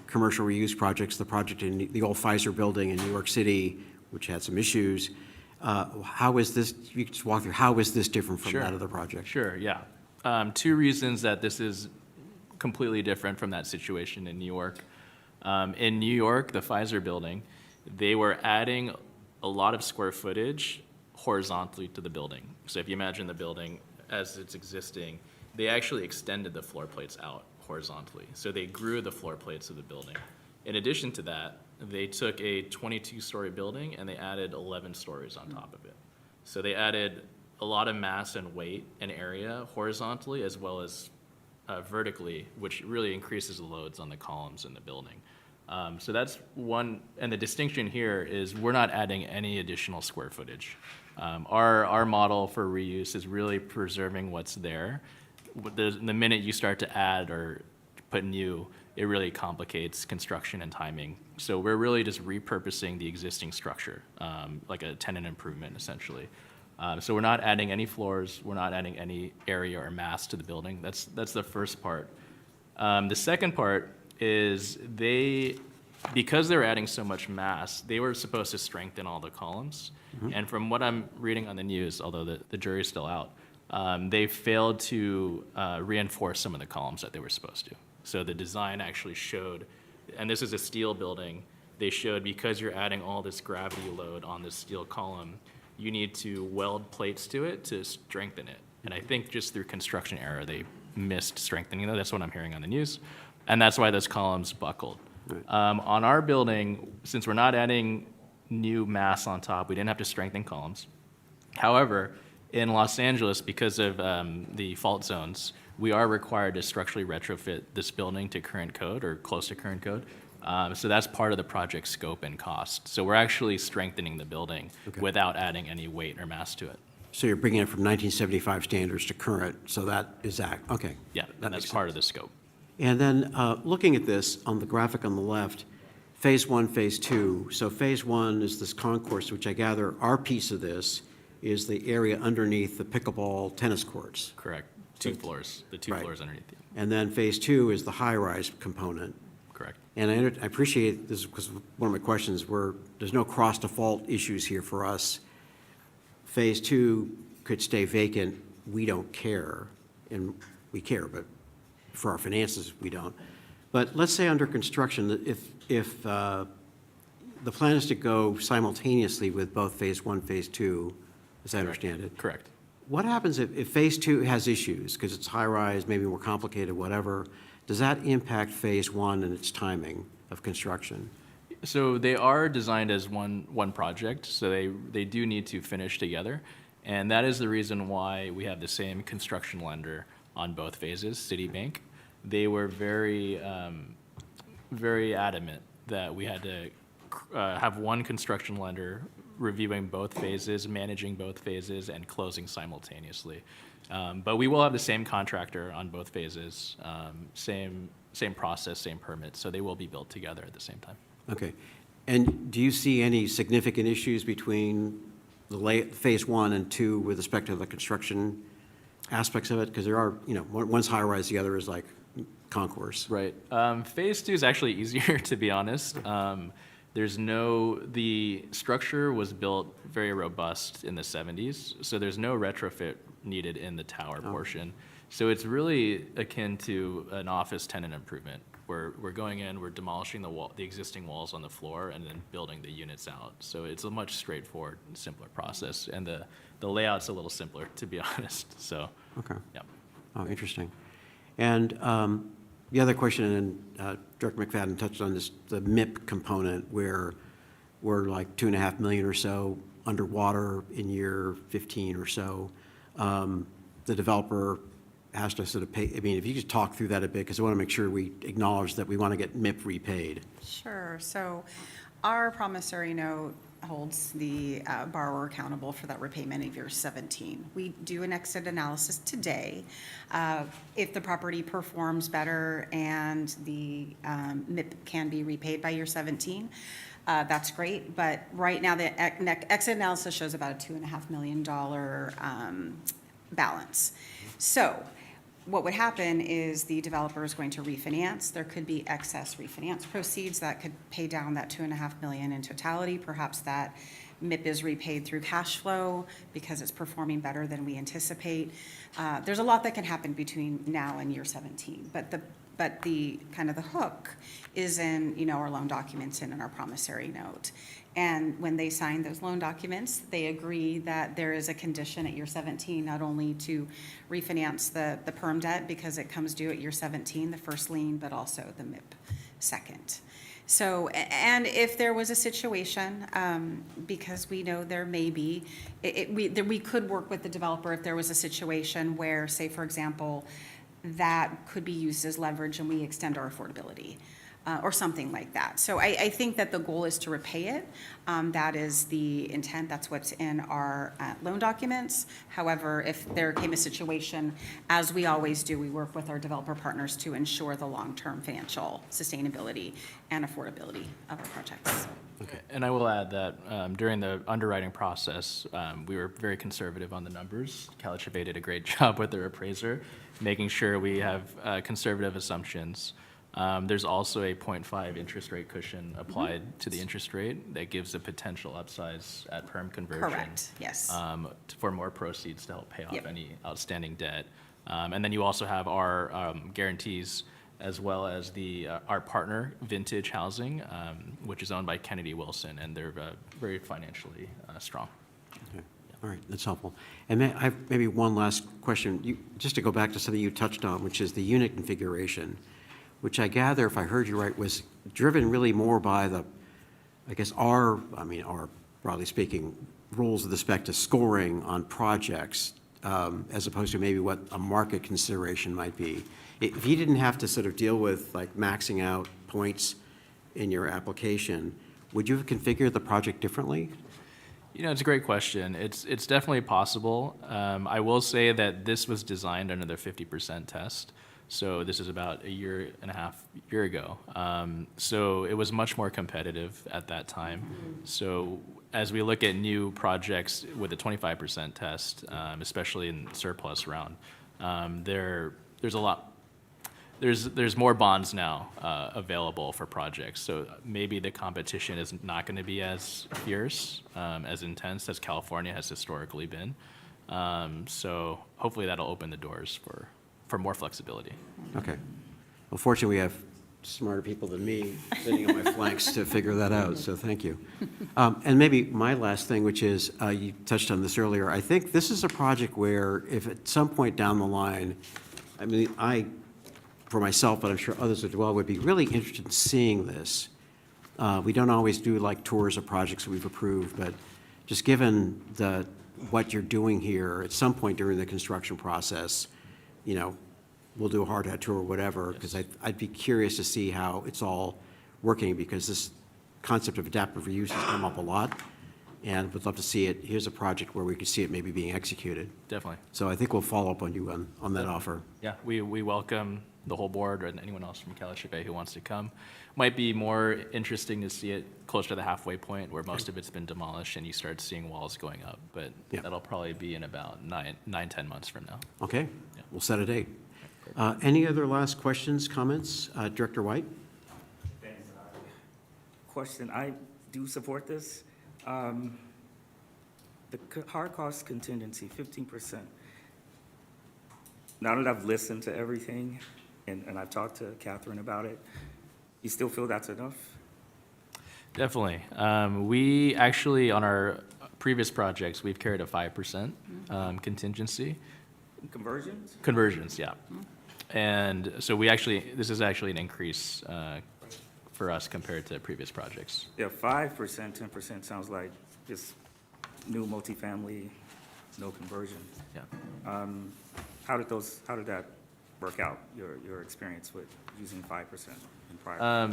commercial reuse projects, the project in the old Pfizer building in New York City, which had some issues. How is this, you can just walk through, how is this different from that other project? Sure, yeah. Two reasons that this is completely different from that situation in New York. In New York, the Pfizer building, they were adding a lot of square footage horizontally to the building. So if you imagine the building as it's existing, they actually extended the floor plates out horizontally. So they grew the floor plates of the building. In addition to that, they took a 22-story building and they added 11 stories on top of it. So they added a lot of mass and weight and area horizontally as well as vertically, which really increases the loads on the columns in the building. So that's one, and the distinction here is we're not adding any additional square footage. Our model for reuse is really preserving what's there. The minute you start to add or put new, it really complicates construction and timing. So we're really just repurposing the existing structure, like a tenant improvement essentially. So we're not adding any floors, we're not adding any area or mass to the building. That's the first part. The second part is because they're adding so much mass, they were supposed to strengthen all the columns. And from what I'm reading on the news, although the jury's still out, they failed to reinforce some of the columns that they were supposed to. So the design actually showed, and this is a steel building, they showed because you're adding all this gravity load on this steel column, you need to weld plates to it to strengthen it. And I think just through construction error, they missed strengthening it. That's what I'm hearing on the news. And that's why those columns buckled. Right. On our building, since we're not adding new mass on top, we didn't have to strengthen columns. However, in Los Angeles, because of the fault zones, we are required to structurally retrofit this building to current code or close to current code. So that's part of the project scope and cost. So we're actually strengthening the building without adding any weight or mass to it. So you're bringing it from 1975 standards to current, so that is okay. Yeah, that's part of the scope. And then looking at this on the graphic on the left, phase one, phase two. So phase one is this concourse, which I gather our piece of this is the area underneath the pickleball tennis courts. Correct. Two floors, the two floors underneath you. And then phase two is the high-rise component. Correct. And I appreciate this because one of my questions were there's no cross-default issues here for us. Phase two could stay vacant. We don't care, and we care, but for our finances, we don't. But let's say under construction, if the plan is to go simultaneously with both phase one, phase two, as I understand it. Correct. What happens if phase two has issues, because it's high-rise, maybe more complicated, whatever? Does that impact phase one and its timing of construction? So they are designed as one project, so they do need to finish together. And that is the reason why we have the same construction lender on both phases, Citibank. They were very, very adamant that we had to have one construction lender reviewing both phases, managing both phases, and closing simultaneously. But we will have the same contractor on both phases, same process, same permit, so they will be built together at the same time. Okay. And do you see any significant issues between the phase one and two with respect to the construction aspects of it? Because there are, one's high-rise, the other is like concourse. Right. Phase two is actually easier, to be honest. The structure was built very robust in the 70s, so there's no retrofit needed in the tower portion. So it's really akin to an office tenant improvement, where we're going in, we're demolishing the existing walls on the floor and then building the units out. So it's a much straightforward, simpler process, and the layout's a little simpler, to be honest. So, Okay. yeah. Oh, interesting. And the other question, and Director McFadden touched on this, the MIP component, where we're like $2.5 million or so underwater in year 15 or so. The developer has to sort of pay, I mean, if you could talk through that a bit, because I want to make sure we acknowledge that we want to get MIP repaid. Sure. So our promissory note holds the borrower accountable for that repayment of year 17. We do an exit analysis today. If the property performs better and the MIP can be repaid by year 17, that's great. But right now, the exit analysis shows about a $2.5 million balance. So what would happen is the developer is going to refinance. There could be excess refinance proceeds that could pay down that $2.5 million in totality. Perhaps that MIP is repaid through cash flow because it's performing better than we anticipate. There's a lot that can happen between now and year 17, but the kind of the hook is in, you know, our loan documents and in our promissory note. And when they sign those loan documents, they agree that there is a condition at year 17, not only to refinance the perm debt because it comes due at year 17, the first lien, but also the MIP second. So, and if there was a situation, because we know there may be, we could work with the developer if there was a situation where, say, for example, that could be used as leverage and we extend our affordability. Or something like that. So I think that the goal is to repay it. That is the intent. That's what's in our loan documents. However, if there came a situation, as we always do, we work with our developer partners to ensure the long-term financial sustainability and affordability of our projects. Okay. And I will add that during the underwriting process, we were very conservative on the numbers. CalHFA did a great job with their appraiser, making sure we have conservative assumptions. There's also a 0.5 interest rate cushion applied to the interest rate that gives a potential upsize at perm conversion. Correct, yes. For more proceeds to help pay off Yep. any outstanding debt. And then you also have our guarantees as well as our partner, Vintage Housing, which is owned by Kennedy Wilson, and they're very financially strong. Okay. All right, that's helpful. And I have maybe one last question, just to go back to something you touched on, which is the unit configuration, which I gather, if I heard you right, was driven really more by our, broadly speaking, rules with respect to scoring on projects, as opposed to maybe what a market consideration might be. If you didn't have to sort of deal with like maxing out points in your application, would you have configured the project differently? You know, it's a great question. It's definitely possible. I will say that this was designed under the 50% test. So this is about a year and a half ago. So it was much more competitive at that time. So as we look at new projects with a 25% test, especially in surplus round, there's more bonds now available for projects. So maybe the competition is not going to be as fierce, as intense as California has historically been. So hopefully that'll open the doors for more flexibility. Okay. Well, fortunately, we have smarter people than me sitting on my flanks to figure that out, so thank you. And maybe my last thing, which is, you touched on this earlier, I think this is a project where if at some point down the line, I mean, for myself, but I'm sure others as well, would be really interested in seeing this. We don't always do like tours of projects that we've approved, but just given what you're doing here, at some point during the construction process, you know, we'll do a hard hat tour or whatever, because I'd be curious to see how it's all working, because this concept of adaptive reuse has come up a lot, and would love to see it. Here's a project where we could see it maybe being executed. Definitely. So I think we'll follow up on you on that offer. Yeah, we welcome the whole board or anyone else from CalHFA who wants to come. Might be more interesting to see it closer to the halfway point where most of it's been demolished and you start seeing walls going up, but Yeah. that'll probably be in about 10 months from now. Okay, Yeah. we'll set a date. Any other last questions, comments? Director White? Thanks. Question, I do support this. The hard cost contingency, 15%. Now that I've listened to everything and I've talked to Catherine about it, you still feel that's enough? Definitely. We actually, on our previous projects, we've carried a 5% contingency. Conversions? Conversions, yeah. And so this is actually an increase for us compared to previous projects. Yeah, 5%, 10% sounds like just new multifamily, no conversion. Yeah. How did that work out, your experience with using 5% in prior?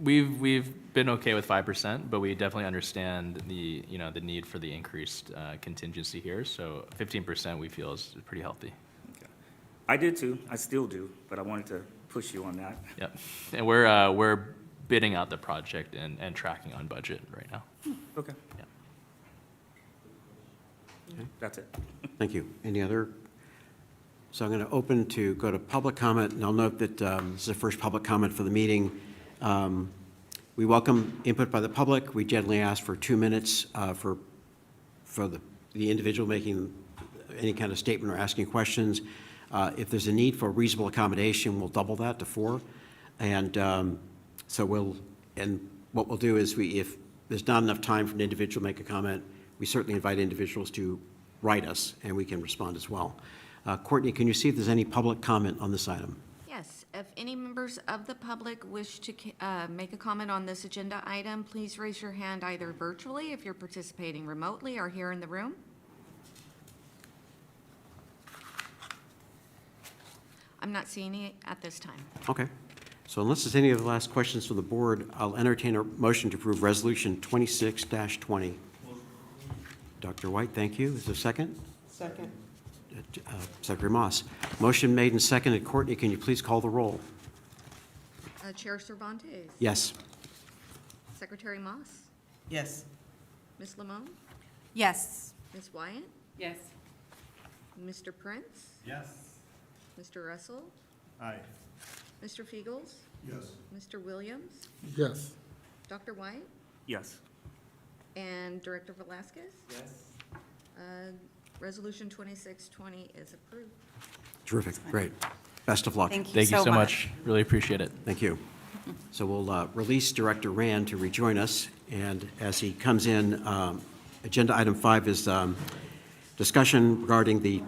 We've been okay with 5%, but we definitely understand the, the need for the increased contingency here. So 15% we feel is pretty healthy. Okay. I did too, I still do, but I wanted to push you on that. Yep. And we're bidding out the project and tracking on budget right now. Okay. Yeah. That's it. Thank you. Any other? So I'm going to go to public comment, and I'll note that this is the first public comment for the meeting. We welcome input by the public. We generally ask for 2 minutes for the individual making any kind of statement or asking questions. If there's a need for reasonable accommodation, we'll double that to 4. And what we'll do is if there's not enough time for an individual to make a comment, we certainly invite individuals to write us, and we can respond as well. Courtney, can you see if there's any public comment on this item? Yes, if any members of the public wish to make a comment on this agenda item, please raise your hand either virtually if you're participating remotely or here in the room. I'm not seeing any at this time. Okay. So unless there's any other last questions from the board, I'll entertain a motion to approve Resolution 26-20. Dr. White, thank you. Is there a second? Second. Secretary Moss. Motion made and seconded. Courtney, can you please call the roll? Chair Cervantes. Yes. Secretary Moss. Yes. Ms. Lamone. Yes. Ms. Wyatt. Yes. Mr. Prince. Yes. Mr. Russell. Aye. Mr. Feagles. Yes. Mr. Williams. Yes. Dr. White. Yes. And Director Velasquez. Yes. Resolution 2620 is approved. Terrific. Great. Best of luck. Thank you Thank you so so much. much. Really appreciate it. Thank you. So we'll release Director Rand to rejoin us, and as he comes in, agenda item 5 is discussion regarding the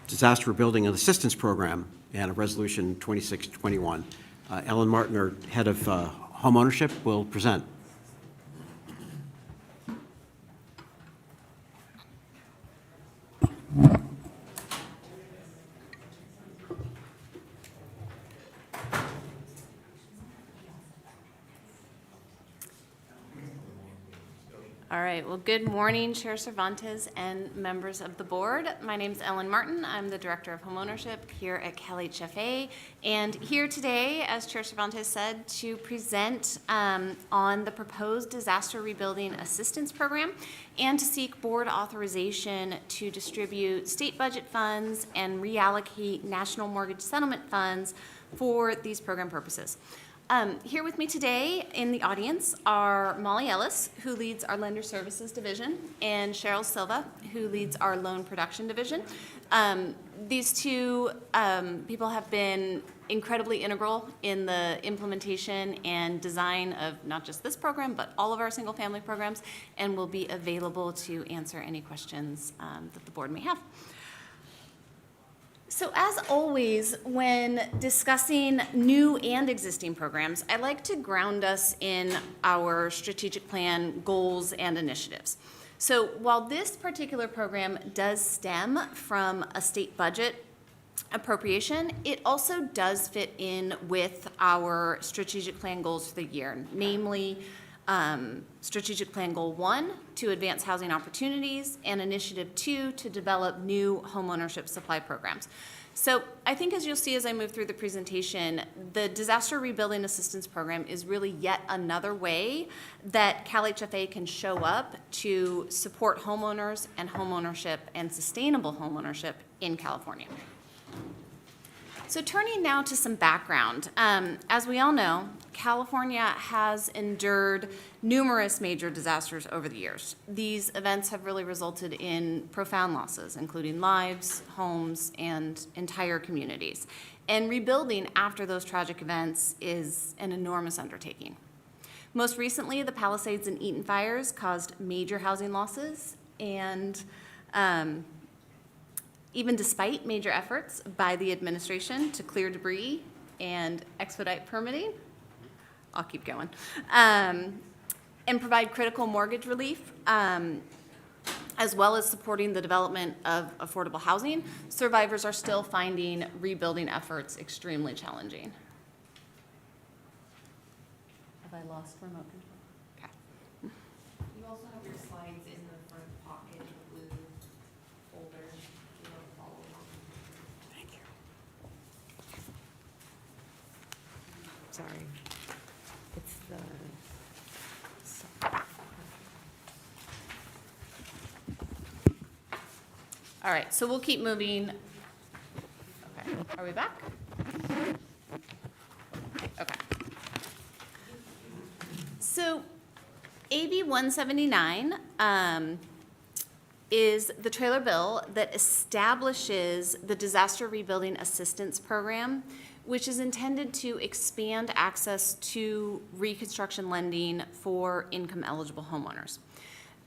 Disaster Rebuilding and Assistance Program and a Resolution 2621. Ellen Martin, our head of homeownership, will present. All right, well, good morning, Chair Cervantes and members of the board. My name's Ellen Martin. I'm the Director of Homeownership here at CalHFA, and here today, as Chair Cervantes said, to present on the proposed Disaster Rebuilding Assistance Program and to seek board authorization to distribute state budget funds and reallocate national mortgage settlement funds for these program purposes. Here with me today in the audience are Molly Ellis, who leads our Lender Services Division, and Cheryl Silva, who leads our Loan Production Division. These two people have been incredibly integral in the implementation and design of not just this program, but all of our single-family programs, and will be available to answer any questions that the board may have. So as always, when discussing new and existing programs, I like to ground us in our strategic plan goals and initiatives. So while this particular program does stem from a state budget appropriation, it also does fit in with our strategic plan goals for the year, namely Strategic Plan Goal 1, to advance housing opportunities, and Initiative 2, to develop new homeownership supply programs. So I think as you'll see as I move through the presentation, the Disaster Rebuilding Assistance Program is really yet another way that CalHFA can show up to support homeowners and homeownership and sustainable homeownership in California. So turning now to some background, as we all know, California has endured numerous major disasters over the years. These events have really resulted in profound losses, including lives, homes, and entire communities. And rebuilding after those tragic events is an enormous undertaking. Most recently, the Palisades and Eaton fires caused major housing losses, and even despite major efforts by the administration to clear debris and expedite permitting, I'll keep going, and provide critical mortgage relief, as well as supporting the development of affordable housing, survivors are still finding rebuilding efforts extremely challenging. Have I lost remote control? Okay. You also have your slides in the front pocket, the blue folder, if you want to follow along. Thank you. Sorry. It's the. All right, so we'll keep moving. Okay, are we back? Okay. So AB 179 is the trailer bill that establishes the Disaster Rebuilding Assistance Program, which is intended to expand access to reconstruction lending for income-eligible homeowners.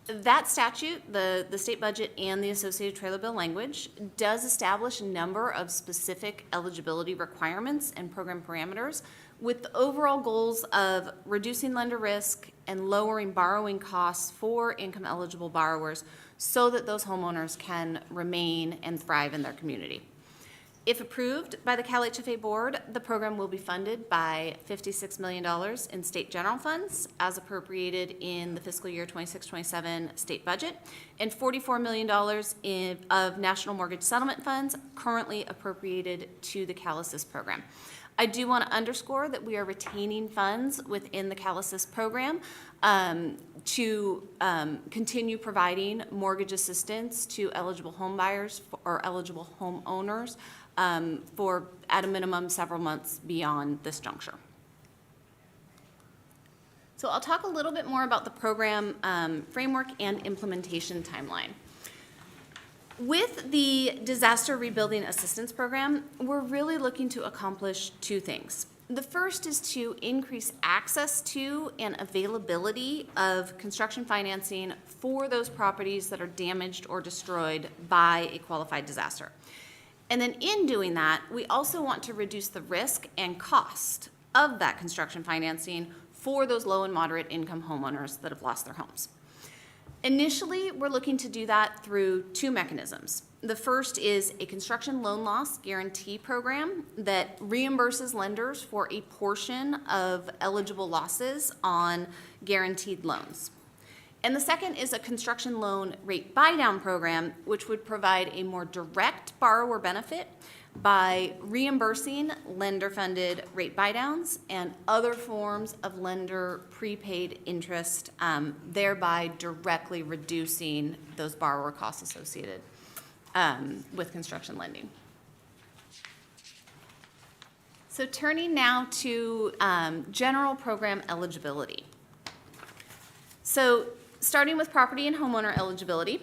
That statute, the state budget and the associated trailer bill language, does establish a number of specific eligibility requirements and program parameters with the overall goals of reducing lender risk and lowering borrowing costs for income-eligible borrowers so that those homeowners can remain and thrive in their community. If approved by the CalHFA board, the program will be funded by $56 million in state general funds as appropriated in the fiscal year 26-27 state budget, and $44 million of national mortgage settlement funds currently appropriated to the CalAssist program. I do want to underscore that we are retaining funds within the CalAssist program to continue providing mortgage assistance to eligible home buyers or eligible homeowners for, at a minimum, several months beyond this juncture. So I'll talk a little bit more about the program framework and implementation timeline. With the Disaster Rebuilding Assistance Program, we're really looking to accomplish two things. The first is to increase access to and availability of construction financing for those properties that are damaged or destroyed by a qualified disaster. And then in doing that, we also want to reduce the risk and cost of that construction financing for those low and moderate income homeowners that have lost their homes. Initially, we're looking to do that through two mechanisms. The first is a construction loan loss guarantee program that reimburses lenders for a portion of eligible losses on guaranteed loans. And the second is a construction loan rate buy-down program, which would provide a more direct borrower benefit by reimbursing lender-funded rate buy-downs and other forms of lender prepaid interest, thereby directly reducing those borrower costs associated with construction lending. So turning now to general program eligibility. So starting with property and homeowner eligibility,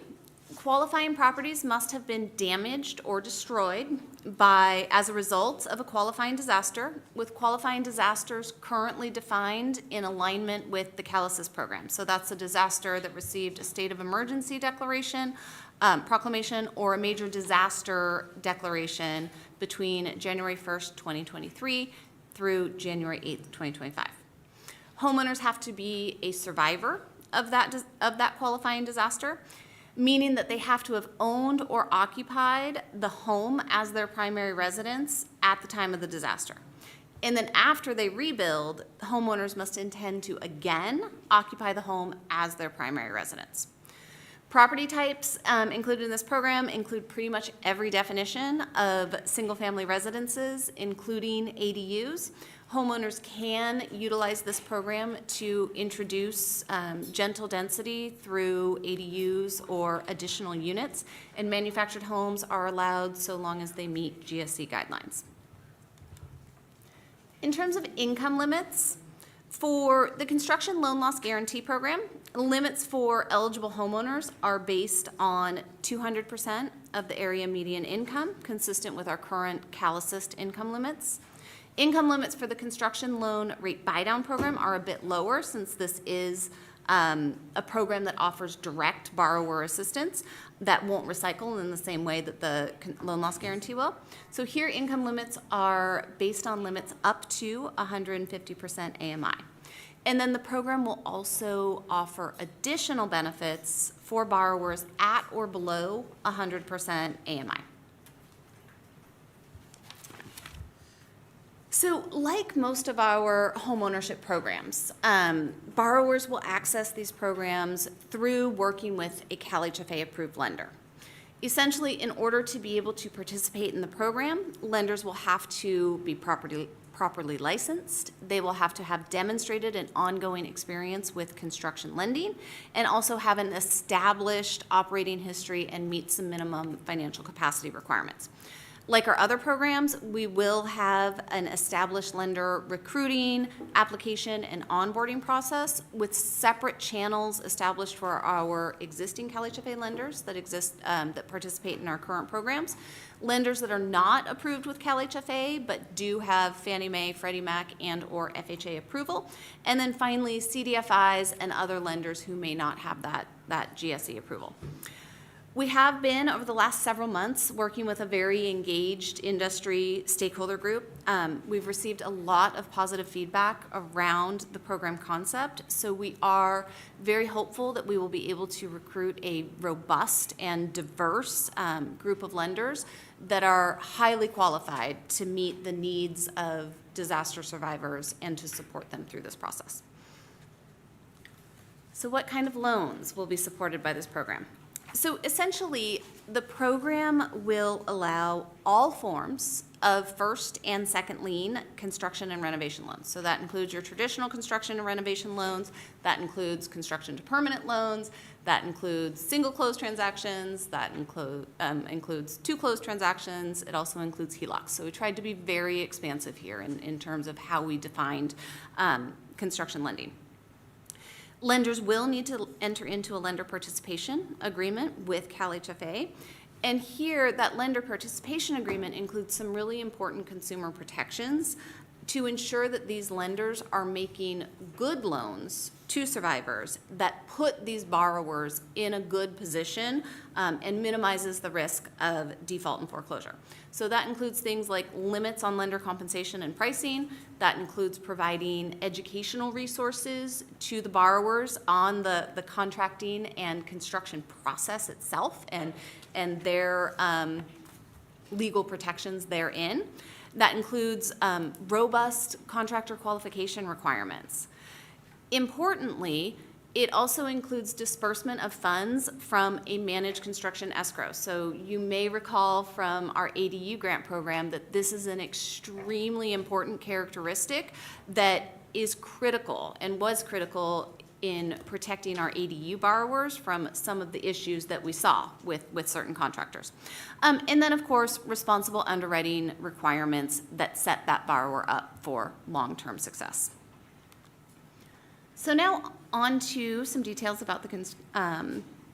qualifying properties must have been damaged or destroyed as a result of a qualifying disaster, with qualifying disasters currently defined in alignment with the CalAssist program. So that's a disaster that received a state of emergency declaration, proclamation, or a major disaster declaration between January 1st, 2023 through January 8th, 2025. Homeowners have to be a survivor of that qualifying disaster, meaning that they have to have owned or occupied the home as their primary residence at the time of the disaster. And then after they rebuild, the homeowners must intend to again occupy the home as their primary residence. Property types included in this program include pretty much every definition of single-family residences, including ADUs. Homeowners can utilize this program to introduce gentle density through ADUs or additional units, and manufactured homes are allowed so long as they meet GSE guidelines. In terms of income limits, for the Construction Loan Loss Guarantee Program, limits for eligible homeowners are based on 200% of the area median income, consistent with our current CalAssist income limits. Income limits for the construction loan rate buy-down program are a bit lower, since this is a program that offers direct borrower assistance that won't recycle in the same way that the loan loss guarantee will. So here, income limits are based on limits up to 150% AMI. And then the program will also offer additional benefits for borrowers at or below 100% AMI. So like most of our homeownership programs, borrowers will access these programs through working with a CalHFA approved lender. Essentially, in order to be able to participate in the program, lenders will have to be properly licensed. They will have to have demonstrated an ongoing experience with construction lending and also have an established operating history and meet some minimum financial capacity requirements. Like our other programs, we will have an established lender recruiting, application, and onboarding process with separate channels established for our existing CalHFA lenders that participate in our current programs. Lenders that are not approved with CalHFA but do have Fannie Mae, Freddie Mac, and/or FHA approval. And then finally, CDFIs and other lenders who may not have that GSE approval. We have been, over the last several months, working with a very engaged industry stakeholder group. We've received a lot of positive feedback around the program concept, so we are very hopeful that we will be able to recruit a robust and diverse group of lenders that are highly qualified to meet the needs of disaster survivors and to support them through this process. So what kind of loans will be supported by this program? So essentially, the program will allow all forms of first and second lien construction and renovation loans. So that includes your traditional construction and renovation loans, that includes construction to permanent loans, that includes single close transactions, that includes two close transactions, it also includes HELOCs. So we tried to be very expansive here in terms of how we defined construction lending. Lenders will need to enter into a lender participation agreement with CalHFA. And here, that lender participation agreement includes some really important consumer protections to ensure that these lenders are making good loans to survivors that put these borrowers in a good position and minimizes the risk of default and foreclosure. So that includes things like limits on lender compensation and pricing. That includes providing educational resources to the borrowers on the contracting and construction process itself and their legal protections therein. That includes robust contractor qualification requirements. Importantly, it also includes disbursement of funds from a managed construction escrow. So you may recall from our ADU grant program that this is an extremely important characteristic that is critical and was critical in protecting our ADU borrowers from some of the issues that we saw with certain contractors. And then, of course, responsible underwriting requirements that set that borrower up for long-term success. So now on to some details about the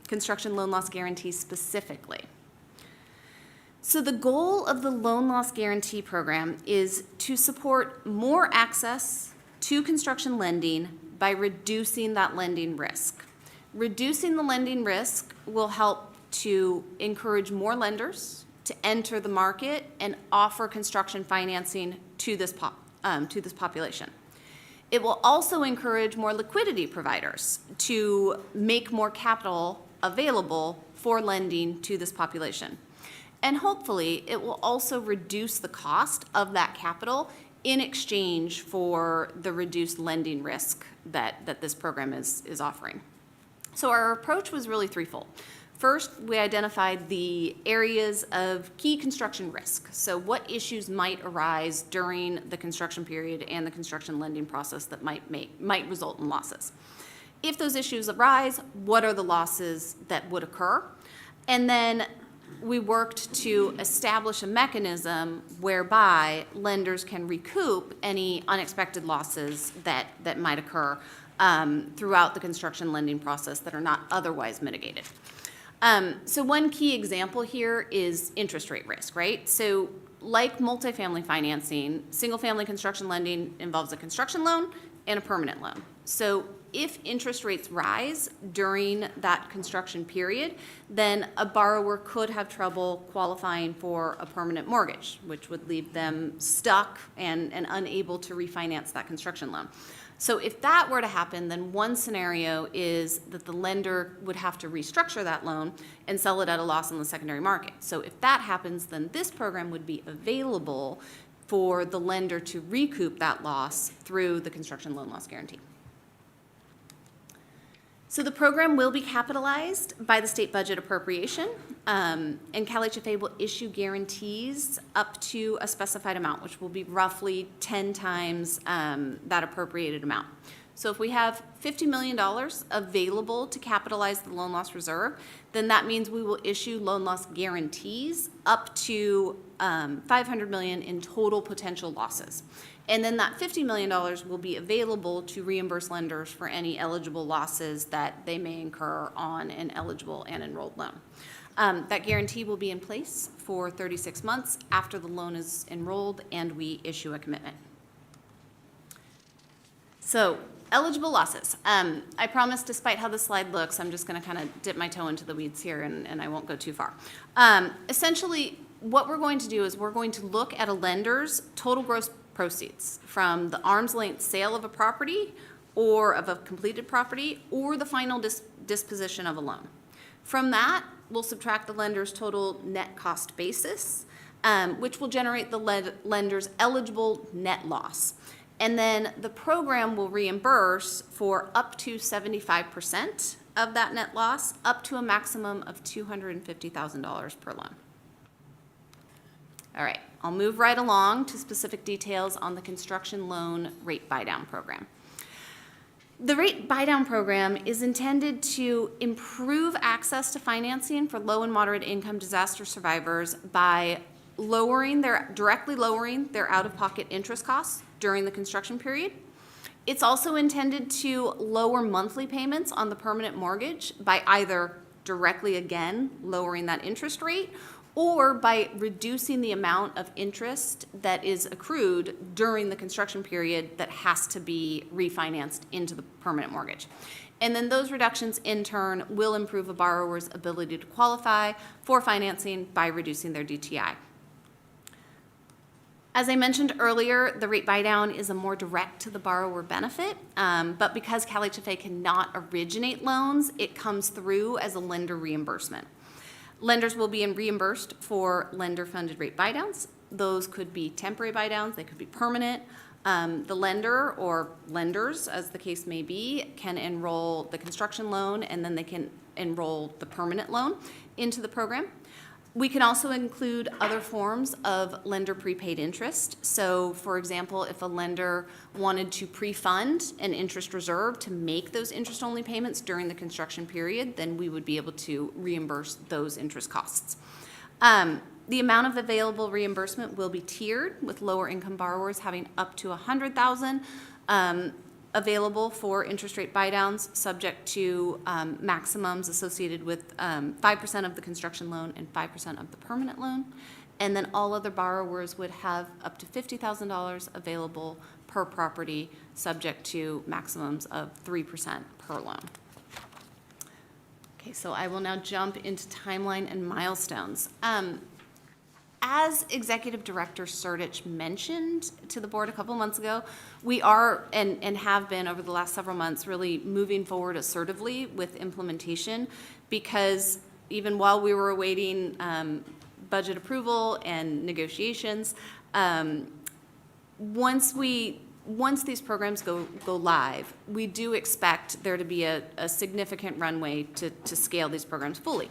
construction loan loss guarantee specifically. So the goal of the loan loss guarantee program is to support more access to construction lending by reducing that lending risk. Reducing the lending risk will help to encourage more lenders to enter the market and offer construction financing to this population. It will also encourage more liquidity providers to make more capital available for lending to this population. And hopefully, it will also reduce the cost of that capital in exchange for the reduced lending risk that this program is offering. So our approach was really threefold. First, we identified the areas of key construction risk. So what issues might arise during the construction period and the construction lending process that might result in losses. If those issues arise, what are the losses that would occur? And then we worked to establish a mechanism whereby lenders can recoup any unexpected losses that might occur throughout the construction lending process that are not otherwise mitigated. So one key example here is interest rate risk, right? So like multifamily financing, single-family construction lending involves a construction loan and a permanent loan. So if interest rates rise during that construction period, then a borrower could have trouble qualifying for a permanent mortgage, which would leave them stuck and unable to refinance that construction loan. So if that were to happen, then one scenario is that the lender would have to restructure that loan and sell it at a loss in the secondary market. So if that happens, then this program would be available for the lender to recoup that loss through the construction loan loss guarantee. So the program will be capitalized by the state budget appropriation, and CalHFA will issue guarantees up to a specified amount, which will be roughly 10 times that appropriated amount. So if we have $50 million available to capitalize the loan loss reserve, then that means we will issue loan loss guarantees up to $500 million in total potential losses. And then that $50 million will be available to reimburse lenders for any eligible losses that they may incur on an eligible and enrolled loan. That guarantee will be in place for 36 months after the loan is enrolled and we issue a commitment. So, eligible losses. I promise, despite how the slide looks, I'm just going to kind of dip my toe into the weeds here and I won't go too far. Essentially, what we're going to do is we're going to look at a lender's total gross proceeds from the arm's length sale of a property or of a completed property or the final disposition of a loan. From that, we'll subtract the lender's total net cost basis, which will generate the lender's eligible net loss. And then the program will reimburse for up to 75% of that net loss, up to a maximum of $250,000 per loan. All right, I'll move right along to specific details on the construction loan rate buy-down program. The rate buy-down program is intended to improve access to financing for low and moderate income disaster survivors by directly lowering their out-of-pocket interest costs during the construction period. It's also intended to lower monthly payments on the permanent mortgage by either directly, again, lowering that interest rate or by reducing the amount of interest that is accrued during the construction period that has to be refinanced into the permanent mortgage. And then those reductions, in turn, will improve a borrower's ability to qualify for financing by reducing their DTI. As I mentioned earlier, the rate buy-down is a more direct to the borrower benefit, but because CalHFA cannot originate loans, it comes through as a lender reimbursement. Lenders will be reimbursed for lender-funded rate buy-downs. Those could be temporary buy-downs, they could be permanent. The lender or lenders, as the case may be, can enroll the construction loan and then they can enroll the permanent loan into the program. We can also include other forms of lender prepaid interest. So, for example, if a lender wanted to pre-fund an interest reserve to make those interest-only payments during the construction period, then we would be able to reimburse those interest costs. The amount of available reimbursement will be tiered, with lower income borrowers having up to $100,000 available for interest rate buy-downs, subject to maximums associated with 5% of the construction loan and 5% of the permanent loan. And then all other borrowers would have up to $50,000 available per property, subject to maximums of 3% per loan. Okay, so I will now jump into timeline and milestones. As Executive Director Sertich mentioned to the board a couple months ago, we are and have been over the last several months really moving forward assertively with implementation, because even while we were awaiting budget approval and negotiations, once these programs go live, we do expect there to be a significant runway to scale these programs fully.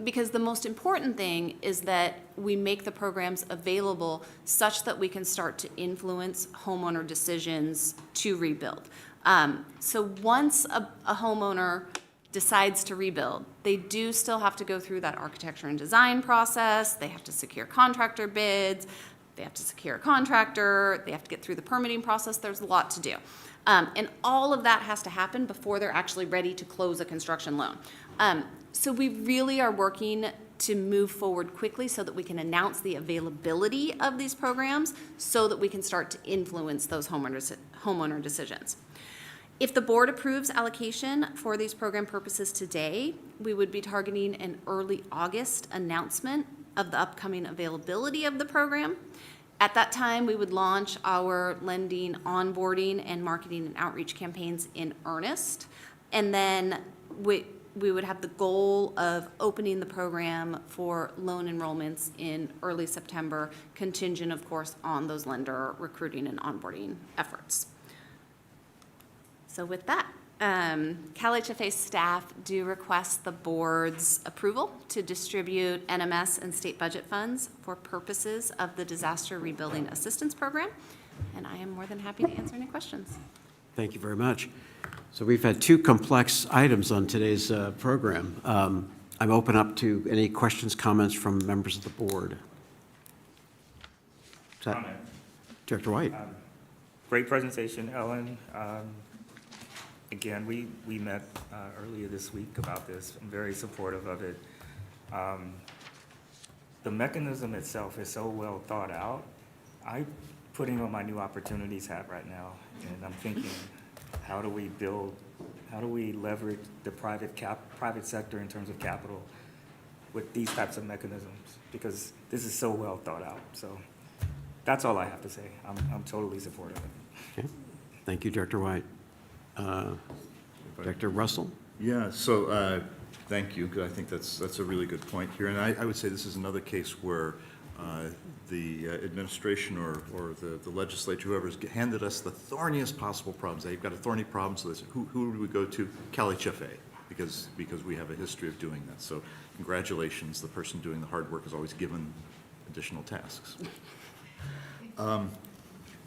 Because the most important thing is that we make the programs available such that we can start to influence homeowner decisions to rebuild. So once a homeowner decides to rebuild, they do still have to go through that architecture and design process. They have to secure contractor bids. They have to secure a contractor. They have to get through the permitting process. There's a lot to do. And all of that has to happen before they're actually ready to close a construction loan. So we really are working to move forward quickly so that we can announce the availability of these programs so that we can start to influence those homeowner decisions. If the board approves allocation for these program purposes today, we would be targeting an early August announcement of the upcoming availability of the program. At that time, we would launch our lending onboarding and marketing and outreach campaigns in earnest. And then we would have the goal of opening the program for loan enrollments in early September, contingent, of course, on those lender recruiting and onboarding efforts. So with that, CalHFA staff do request the board's approval to distribute NMS and state budget funds for purposes of the Disaster Rebuilding Assistance Program, and I am more than happy to answer any questions. Thank you very much. So we've had two complex items on today's program. I'm open up to any questions, comments from members of the board. Is that- Comment. Director White? Great presentation, Ellen. Again, we met earlier this week about this. I'm very supportive of it. The mechanism itself is so well thought out. I'm putting on my new opportunities hat right now, and I'm thinking, how do we leverage the private sector in terms of capital with these types of mechanisms? Because this is so well thought out. So that's all I have to say. I'm totally supportive of it. Okay. Thank you, Director White. Director Russell? Yeah, so thank you, 'cause I think that's a really good point here. And I would say this is another case where the administration or the legislature, whoever's handed us the thorniest possible problems. They've got a thorny problem, so they said, who do we go to? CalHFA, because we have a history of doing that. So congratulations, the person doing the hard work is always given additional tasks.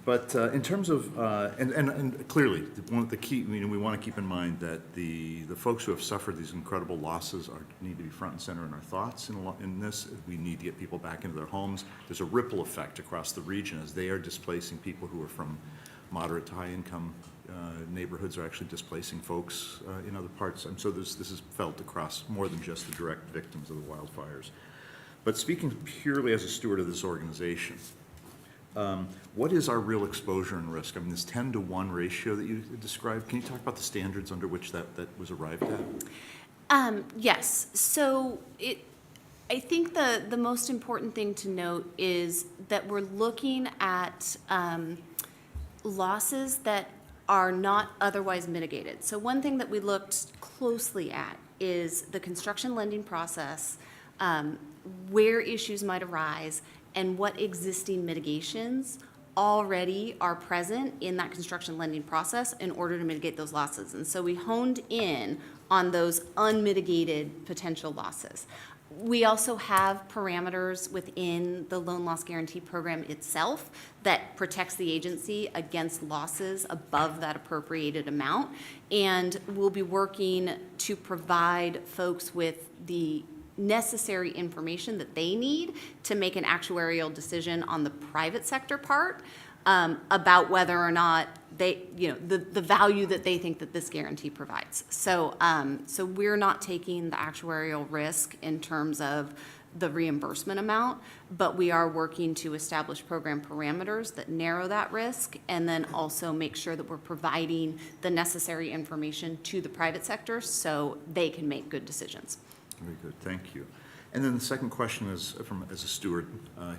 But in terms of, and clearly, one of the key, we want to keep in mind that the folks who have suffered these incredible losses need to be front and center in our thoughts in this. We need to get people back into their homes. There's a ripple effect across the region as they are displacing people who are from moderate to high income neighborhoods, are actually displacing folks in other parts. And so this is felt across more than just the direct victims of the wildfires. But speaking purely as a steward of this organization, what is our real exposure and risk? I mean, this 10-to-1 ratio that you described, can you talk about the standards under which that was arrived at? Yes, so I think the most important thing to note is that we're looking at losses that are not otherwise mitigated. So one thing that we looked closely at is the construction lending process, where issues might arise, and what existing mitigations already are present in that construction lending process in order to mitigate those losses. And so we honed in on those unmitigated potential losses. We also have parameters within the loan loss guarantee program itself that protects the agency against losses above that appropriated amount. And we'll be working to provide folks with the necessary information that they need to make an actuarial decision on the private sector part about whether or not they, the value that they think that this guarantee provides. So, so we're not taking the actuarial risk in terms of the reimbursement amount, but we are working to establish program parameters that narrow that risk and then also make sure that we're providing the necessary information to the private sector so they can make good decisions. Very good, thank you. And then the second question is, as a steward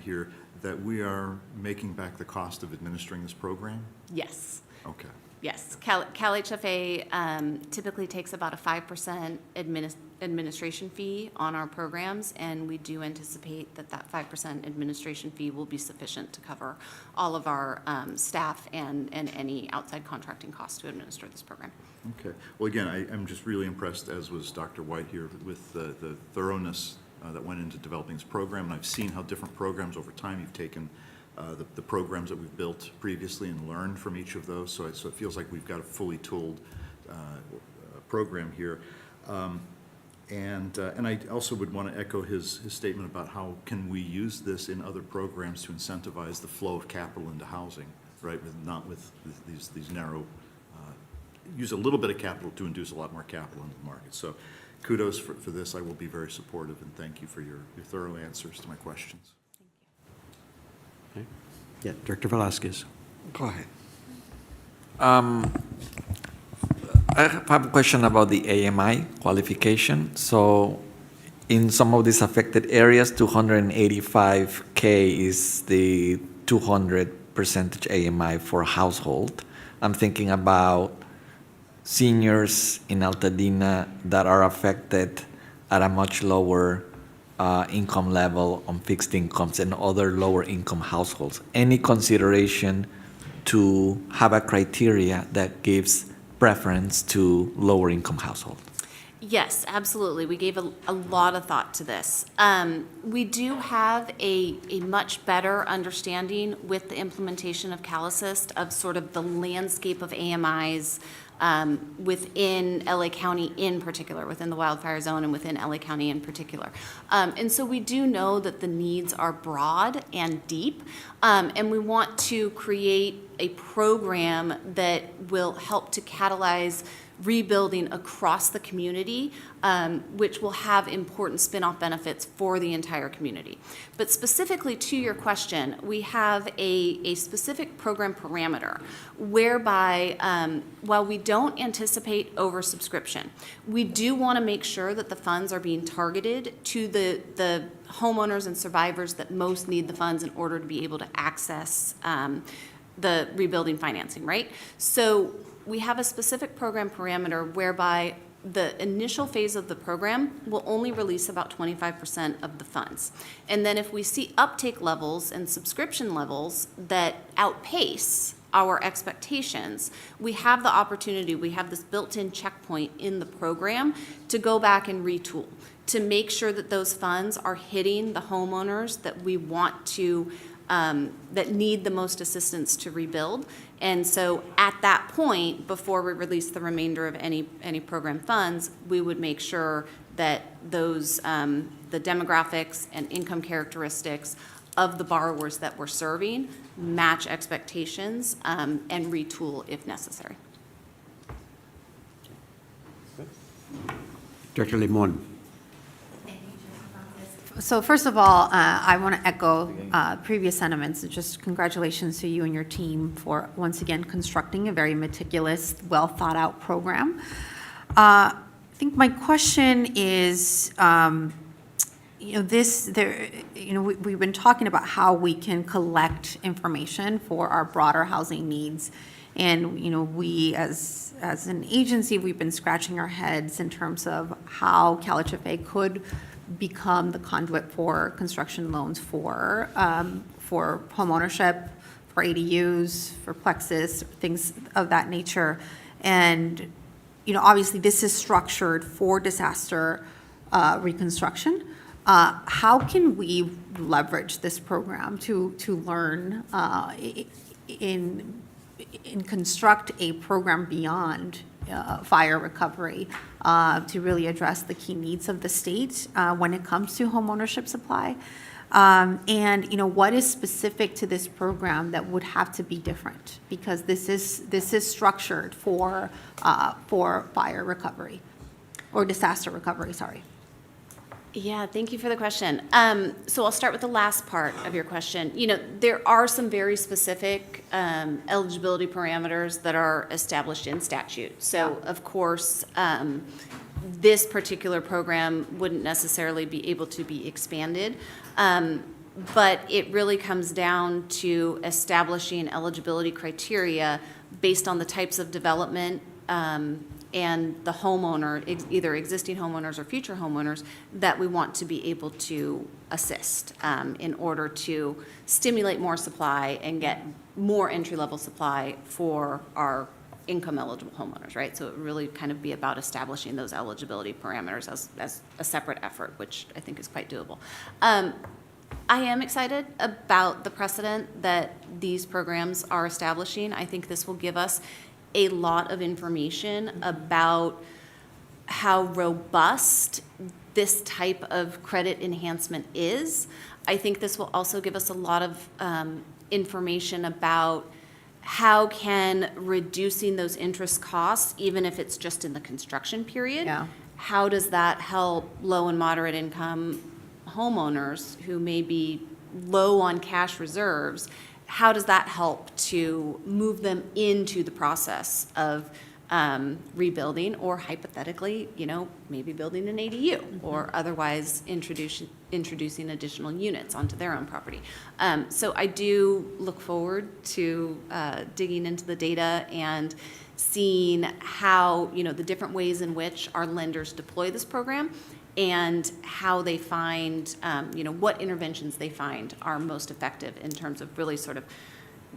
here, that we are making back the cost of administering this program? Yes. Okay. Yes, CalHFA typically takes about a 5% administration fee on our programs, and we do anticipate that that 5% administration fee will be sufficient to cover all of our staff and any outside contracting costs to administer this program. Okay. Well, again, I'm just really impressed, as was Dr. White here, with the thoroughness that went into developing this program. And I've seen how different programs over time you've taken the programs that we've built previously and learned from each of those. So it feels like we've got a fully tooled program here. And I also would want to echo his statement about how can we use this in other programs to incentivize the flow of capital into housing, right? Not with these narrow, use a little bit of capital to induce a lot more capital into the market. So kudos for this. I will be very supportive, and thank you for your thorough answers to my questions. Okay. Yeah, Director Velasquez. Go ahead. I have a question about the AMI qualification. So in some of these affected areas, 285K is the 200% AMI for household. I'm thinking about seniors in Altadena that are affected at a much lower income level on fixed incomes and other lower income households. Any consideration to have a criteria that gives preference to lower income households? Yes, absolutely. We gave a lot of thought to this. We do have a much better understanding with the implementation of CalAssist of sort of the landscape of AMIs within LA County in particular, within the wildfire zone and within LA County in particular. And so we do know that the needs are broad and deep, and we want to create a program that will help to catalyze rebuilding across the community, which will have important spin-off benefits for the entire community. But specifically to your question, we have a specific program parameter whereby, while we don't anticipate oversubscription, we do want to make sure that the funds are being targeted to the homeowners and survivors that most need the funds in order to be able to access the rebuilding financing, right? So we have a specific program parameter whereby the initial phase of the program will only release about 25% of the funds. And then if we see uptake levels and subscription levels that outpace our expectations, we have the opportunity, we have this built-in checkpoint in the program to go back and retool, to make sure that those funds are hitting the homeowners that we want to that need the most assistance to rebuild. And so at that point, before we release the remainder of any program funds, we would make sure that those, the demographics and income characteristics of the borrowers that we're serving match expectations and retool if necessary. Director Limon. So first of all, I want to echo previous sentiments. Just congratulations to you and your team for once again constructing a very meticulous, well-thought-out program. I think my question is, we've been talking about how we can collect information for our broader housing needs. And, we as an agency, we've been scratching our heads in terms of how CalHFA could become the conduit for construction loans for homeownership, for ADUs, for plexus, things of that nature. And, obviously this is structured for disaster reconstruction. How can we leverage this program to learn in construct a program beyond fire recovery to really address the key needs of the state when it comes to homeownership supply? And what is specific to this program that would have to be different? Because this is structured for fire recovery or disaster recovery, sorry. Yeah, thank you for the question. So I'll start with the last part of your question. There are some very specific eligibility parameters that are established in statute. So of course, this particular program wouldn't necessarily be able to be expanded. But it really comes down to establishing eligibility criteria based on the types of development and the homeowner, either existing homeowners or future homeowners, that we want to be able to assist in order to stimulate more supply and get more entry-level supply for our income-eligible homeowners, right? So it would really kind of be about establishing those eligibility parameters as a separate effort, which I think is quite doable. I am excited about the precedent that these programs are establishing. I think this will give us a lot of information about how robust this type of credit enhancement is. I think this will also give us a lot of information about how can reducing those interest costs, even if it's just in the construction period, how does that help low and moderate income homeowners who may be low on cash reserves? How does that help to move them into the process of rebuilding, or hypothetically, maybe building an ADU, or otherwise introducing additional units onto their own property. So I do look forward to digging into the data and seeing how, the different ways in which our lenders deploy this program, and how they find, what interventions they find are most effective in terms of really sort of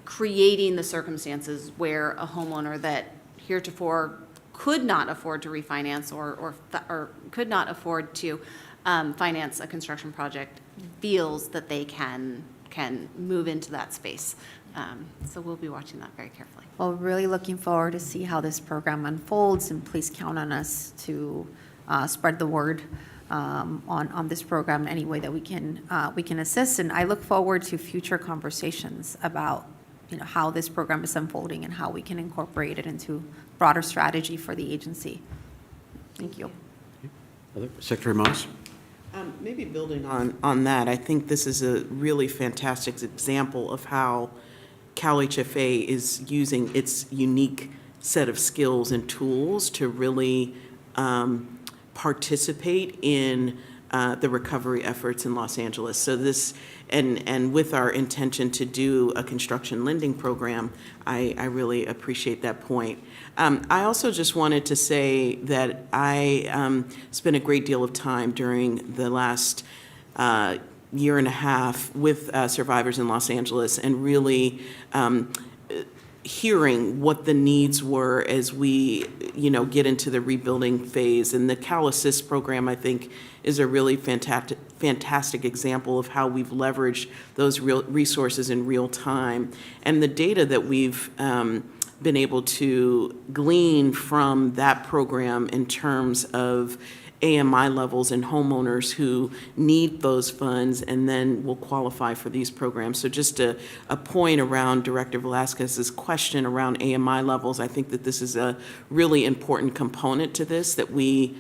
creating the circumstances where a homeowner that heretofore could not afford to refinance or could not afford to finance a construction project feels that they can move into that space. So we'll be watching that very carefully. Well, really looking forward to see how this program unfolds, and please count on us to spread the word on this program any way that we can assist. And I look forward to future conversations about how this program is unfolding and how we can incorporate it into broader strategy for the agency. Thank you. Secretary Moss? Maybe building on that, I think this is a really fantastic example of how CalHFA is using its unique set of skills and tools to really participate in the recovery efforts in Los Angeles. So this, and with our intention to do a construction lending program, I really appreciate that point. I also just wanted to say that I spent a great deal of time during the last year and a half with survivors in Los Angeles, and really hearing what the needs were as we, get into the rebuilding phase. And the CalAssist program, I think, is a really fantastic example of how we've leveraged those real resources in real time. And the data that we've been able to glean from that program in terms of AMI levels and homeowners who need those funds and then will qualify for these programs. So just a point around Director Velasquez's question around AMI levels, I think that this is a really important component to this, that we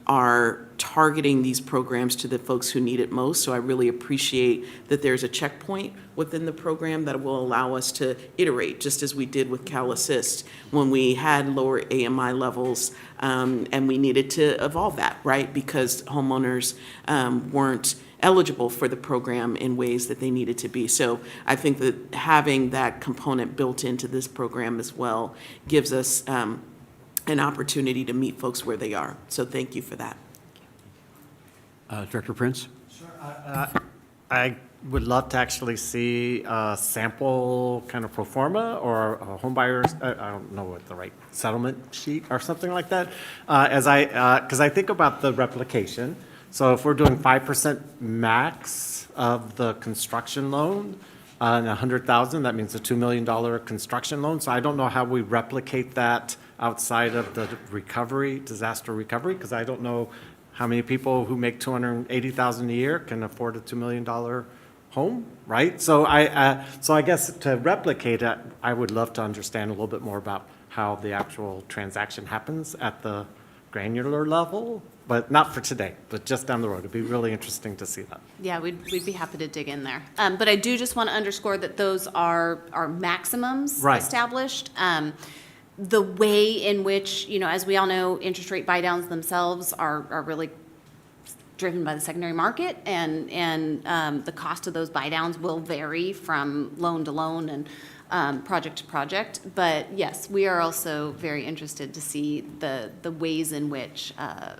are targeting these programs to the folks who need it most. So I really appreciate that there's a checkpoint within the program that will allow us to iterate, just as we did with CalAssist when we had lower AMI levels, and we needed to evolve that, right? Because homeowners weren't eligible for the program in ways that they needed to be. So I think that having that component built into this program as well gives us an opportunity to meet folks where they are. So thank you for that. Director Prince? Sure. I would love to actually see a sample kind of pro forma or a home buyer's, I don't know what the right settlement sheet or something like that. Because I think about the replication. So if we're doing 5% max of the construction loan and 100,000, that means a $2 million construction loan. So I don't know how we replicate that outside of the disaster recovery, because I don't know how many people who make $280,000 a year can afford a $2 million home, right? So I guess to replicate it, I would love to understand a little bit more about how the actual transaction happens at the granular level, but not for today, but just down the road. It'd be really interesting to see that. Yeah, we'd be happy to dig in there. But I do just want to underscore that those are maximums Right. established. The way in which, as we all know, interest rate buy-downs themselves are really driven by the secondary market, and the cost of those buy-downs will vary from loan to loan and project to project. But yes, we are also very interested to see the ways in which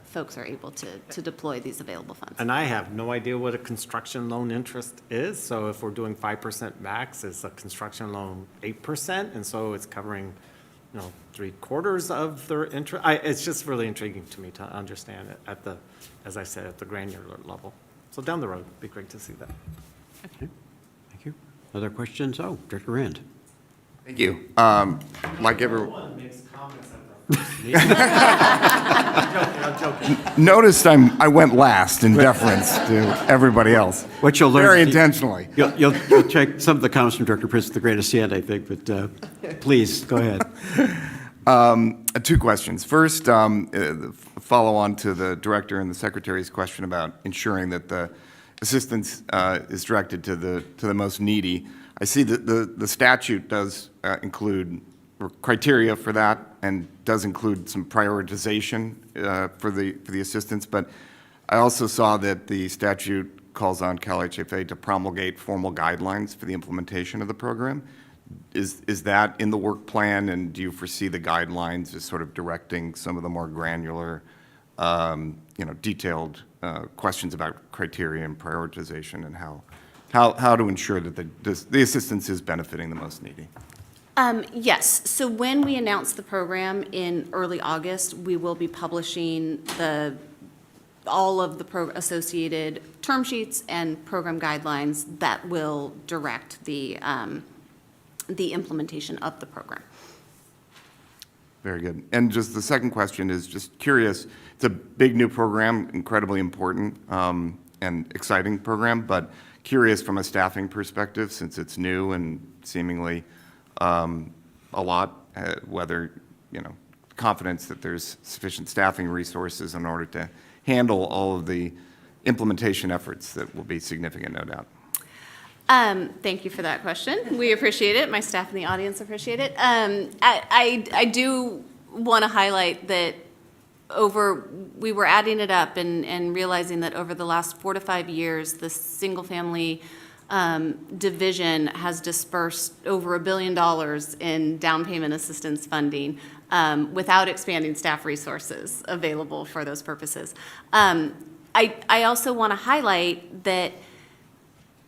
folks are able to deploy these available funds. And I have no idea what a construction loan interest is. So if we're doing 5% max, is a construction loan 8%? And so it's covering 3/4 of their interest. It's just really intriguing to me to understand it as I said, at the granular level. So down the road, it'd be great to see that. Okay. Thank you. Other questions? Oh, Director Rand. Thank you. Like everyone. Makes comments at the first meeting. I'm joking. Noticed I went last in deference to everybody else. What you'll learn. Very intentionally. You'll check some of the comments from Director Prince at the greatest end, I think, but please, go ahead. Two questions. First, follow on to the director and the secretary's question about ensuring that the assistance is directed to the most needy. I see that the statute does include criteria for that and does include some prioritization for the assistance. But I also saw that the statute calls on CalHFA to promulgate formal guidelines for the implementation of the program. Is that in the work plan, and do you foresee the guidelines as sort of directing some of the more granular, detailed questions about criteria and prioritization, and how to ensure that the assistance is benefiting the most needy? Yes, so when we announce the program in early August, we will be publishing all of the associated term sheets and program guidelines that will direct the implementation of the program. Very good. And just the second question is just curious. It's a big new program, incredibly important and exciting program, but curious from a staffing perspective, since it's new and seemingly a lot, whether, confidence that there's sufficient staffing resources in order to handle all of the implementation efforts that will be significant, no doubt. Thank you for that question. We appreciate it. My staff in the audience appreciate it. I do want to highlight that we were adding it up and realizing that over the last 4 to 5 years, the single-family division has dispersed over $1 billion in down payment assistance funding without expanding staff resources available for those purposes. I also want to highlight that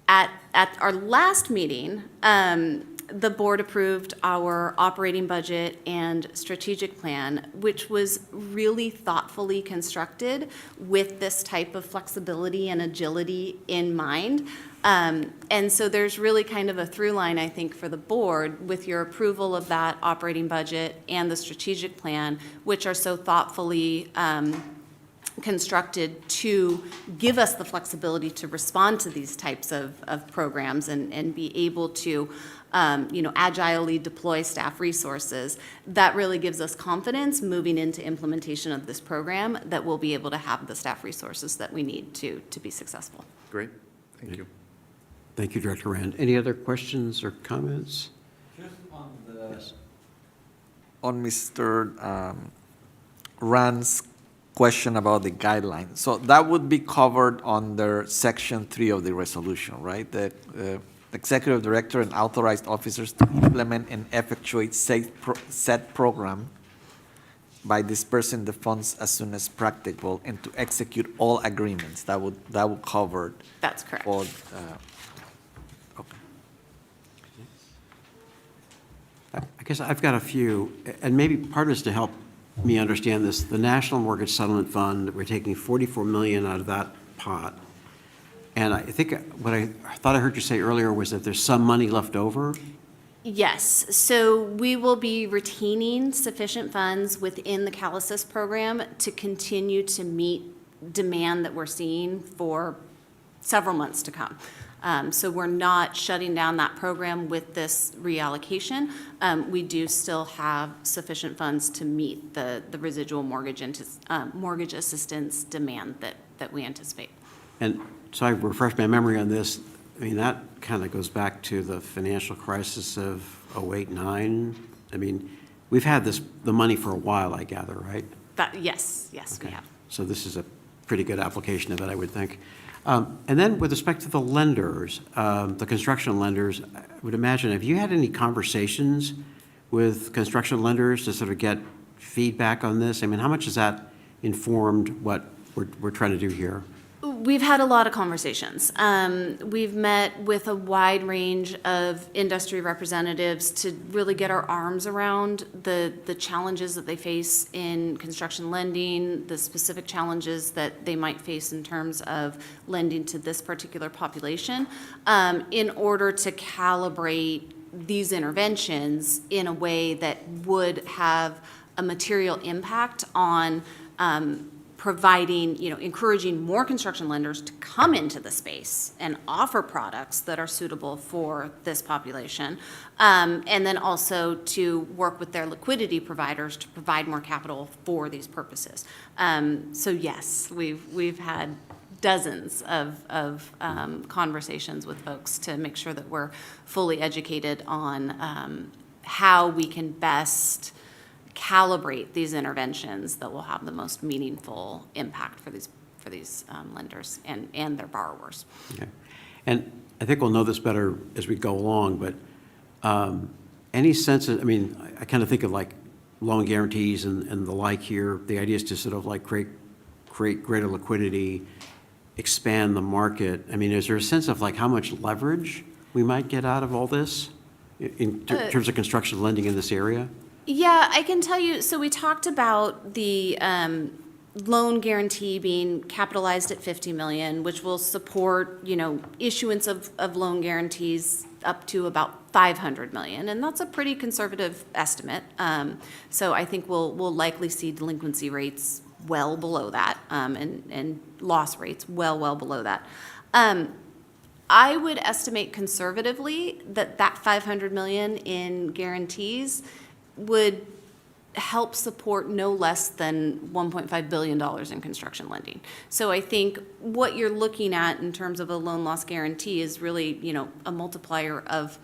at our last meeting, the board approved our operating budget and strategic plan, which was really thoughtfully constructed with this type of flexibility and agility in mind. And so there's really kind of a through line, I think, for the board with your approval of that operating budget and the strategic plan, which are so thoughtfully constructed to give us the flexibility to respond to these types of programs and be able to agilely deploy staff resources. That really gives us confidence moving into implementation of this program that we'll be able to have the staff resources that we need to be successful. Great. Thank you. Thank you, Director Rand. Any other questions or comments? Just on Mr. Rand's question about the guidelines. So that would be covered under Section 3 of the resolution, right? That executive director and authorized officers to implement and effectuate said program by dispersing the funds as soon as practicable and to execute all agreements. That would cover. That's correct. All, I guess I've got a few, and maybe part of it is to help me understand this. The National Mortgage Settlement Fund, we're taking $44 million out of that pot. And I think what I thought I heard you say earlier was that there's some money left over? Yes, so we will be retaining sufficient funds within the CalAssist program to continue to meet demand that we're seeing for several months to come. So we're not shutting down that program with this reallocation. We do still have sufficient funds to meet the residual mortgage assistance demand that we anticipate. And so I refreshed my memory on this. I mean, that kind of goes back to the financial crisis of 08-09. I mean, we've had the money for a while, I gather, right? Yes, we Okay. have. So this is a pretty good application of it, I would think. And then with respect to the lenders, the construction lenders, I would imagine, have you had any conversations with construction lenders to sort of get feedback on this? I mean, how much has that informed what we're trying to do here? We've had a lot of conversations. We've met with a wide range of industry representatives to really get our arms around the challenges that they face in construction lending, the specific challenges that they might face in terms of lending to this particular population, in order to calibrate these interventions in a way that would have a material impact on providing, encouraging more construction lenders to come into the space and offer products that are suitable for this population. And then also to work with their liquidity providers to provide more capital for these purposes. So yes, we've had dozens of conversations with folks to make sure that we're fully educated on how we can best calibrate these interventions that will have the most meaningful impact for these lenders and their borrowers. Okay. And I think we'll know this better as we go along, but any sense of, I mean, I kind of think of like loan guarantees and the like here. The idea is to sort of like create greater liquidity, expand the market. I mean, is there a sense of like how much leverage we might get out of all this in terms of construction lending in this area? Yeah, I can tell you, so we talked about the loan guarantee being capitalized at 50 million, which will support, issuance of loan guarantees up to about 500 million, and that's a pretty conservative estimate. So I think we'll likely see delinquency rates well below that, and loss rates well below that. I would estimate conservatively that 500 million in guarantees would help support no less than $1.5 billion in construction lending. So I think what you're looking at in terms of a loan loss guarantee is really, a multiplier of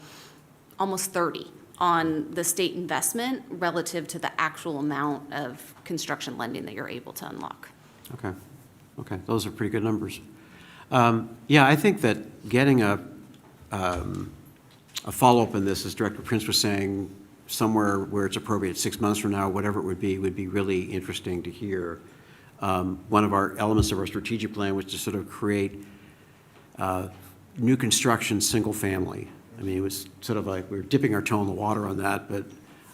almost 30 on the state investment relative to the actual amount of construction lending that you're able to unlock. Okay, those are pretty good numbers. Yeah, I think that getting a follow-up in this, as Director Prince was saying, somewhere where it's appropriate, 6 months from now, whatever it would be really interesting to hear. One of our elements of our strategic plan was to sort of create new construction, single family. I mean, it was sort of like we were dipping our toe in the water on that, but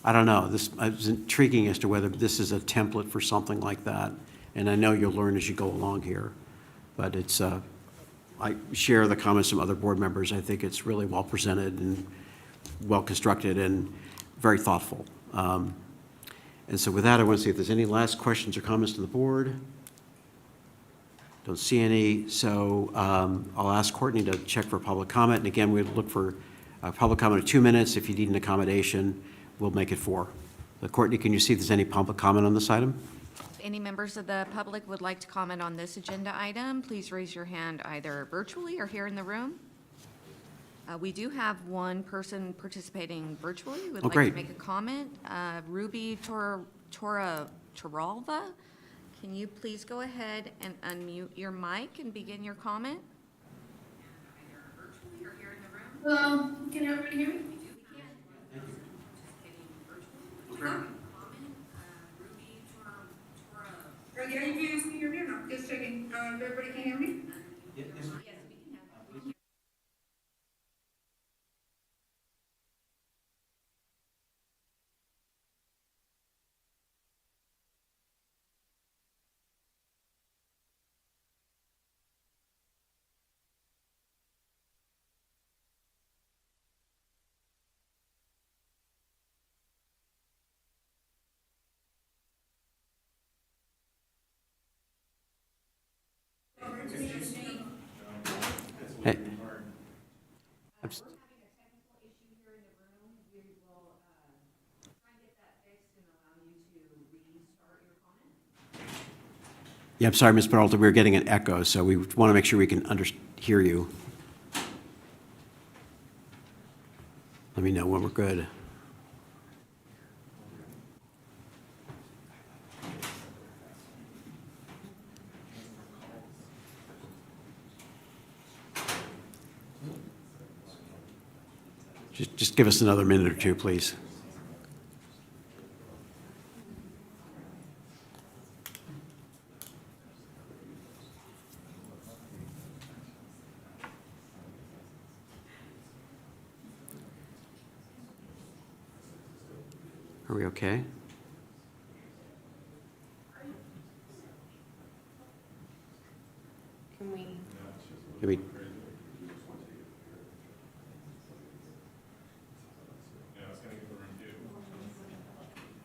I don't know. This was intriguing as to whether this is a template for something like that. And I know you'll learn as you go along here. But it's, I share the comments from other board members. I think it's really well presented and well constructed and very thoughtful. And so with that, I want to see if there's any last questions or comments to the board. Don't see any, so I'll ask Courtney to check for public comment. And again, we'll look for public comment of 2 minutes. If you need an accommodation, we'll make it 4. So Courtney, can you see if there's any public comment on this item? If any members of the public would like to comment on this agenda item, please raise your hand either virtually or here in the room. We do have one person participating virtually who would like great. to make a comment. Ruby Toralva, can you please go ahead and unmute your mic and begin your comment? Hello, can everybody hear me? Yeah, you guys can hear me or not? Just checking. Everybody can hear me? Yes, we can have. Hey. Yeah, I'm sorry, Ms. Peralta, we're getting an echo, so we want to make sure we can hear you. Let me know when we're good. Just give us another minute or two, please. Are we okay? Can we? Can we?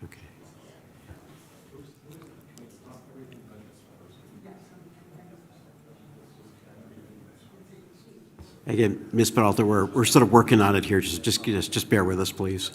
Okay. Again, Ms. Peralta, we're sort of working on it here. Just bear with us, please.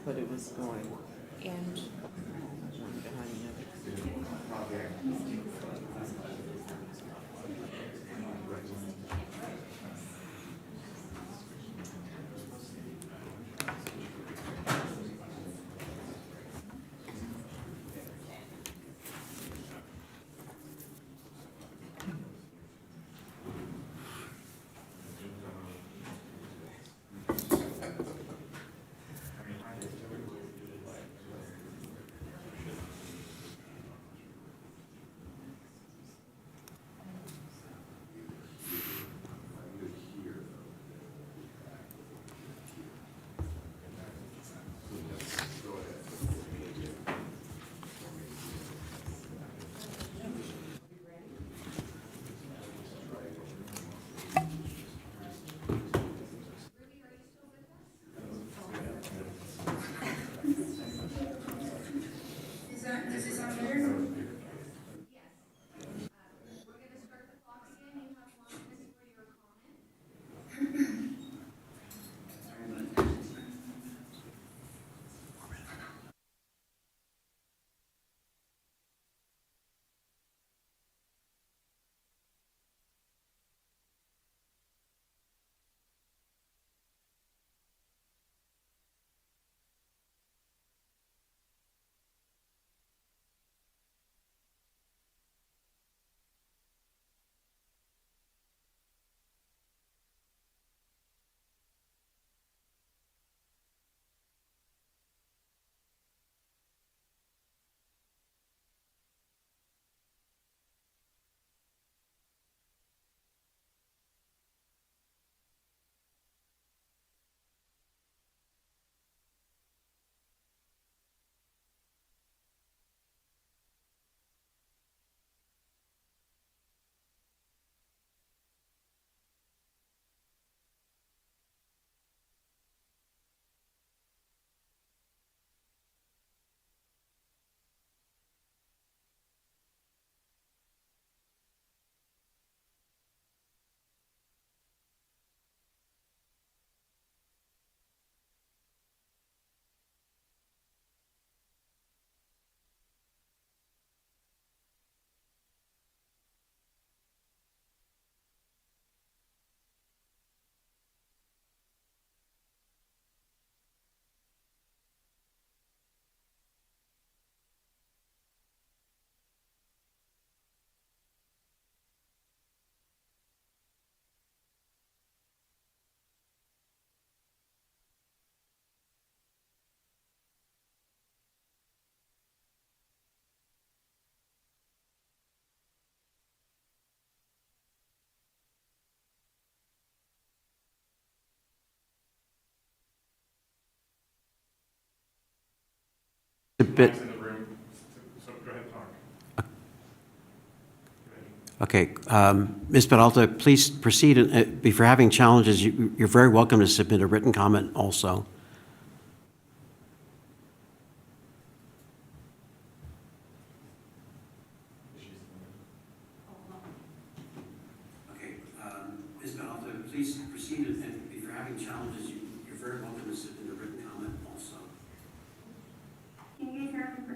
but it was going And one behind the other. Does this sound better? A bit, okay, Ms. Peralta, please proceed. If you're having challenges, you're very welcome to submit a written comment also. Okay, Ms. Peralta, please proceed. If you're having challenges, you're very welcome to submit a written comment also. Can you guys hear me?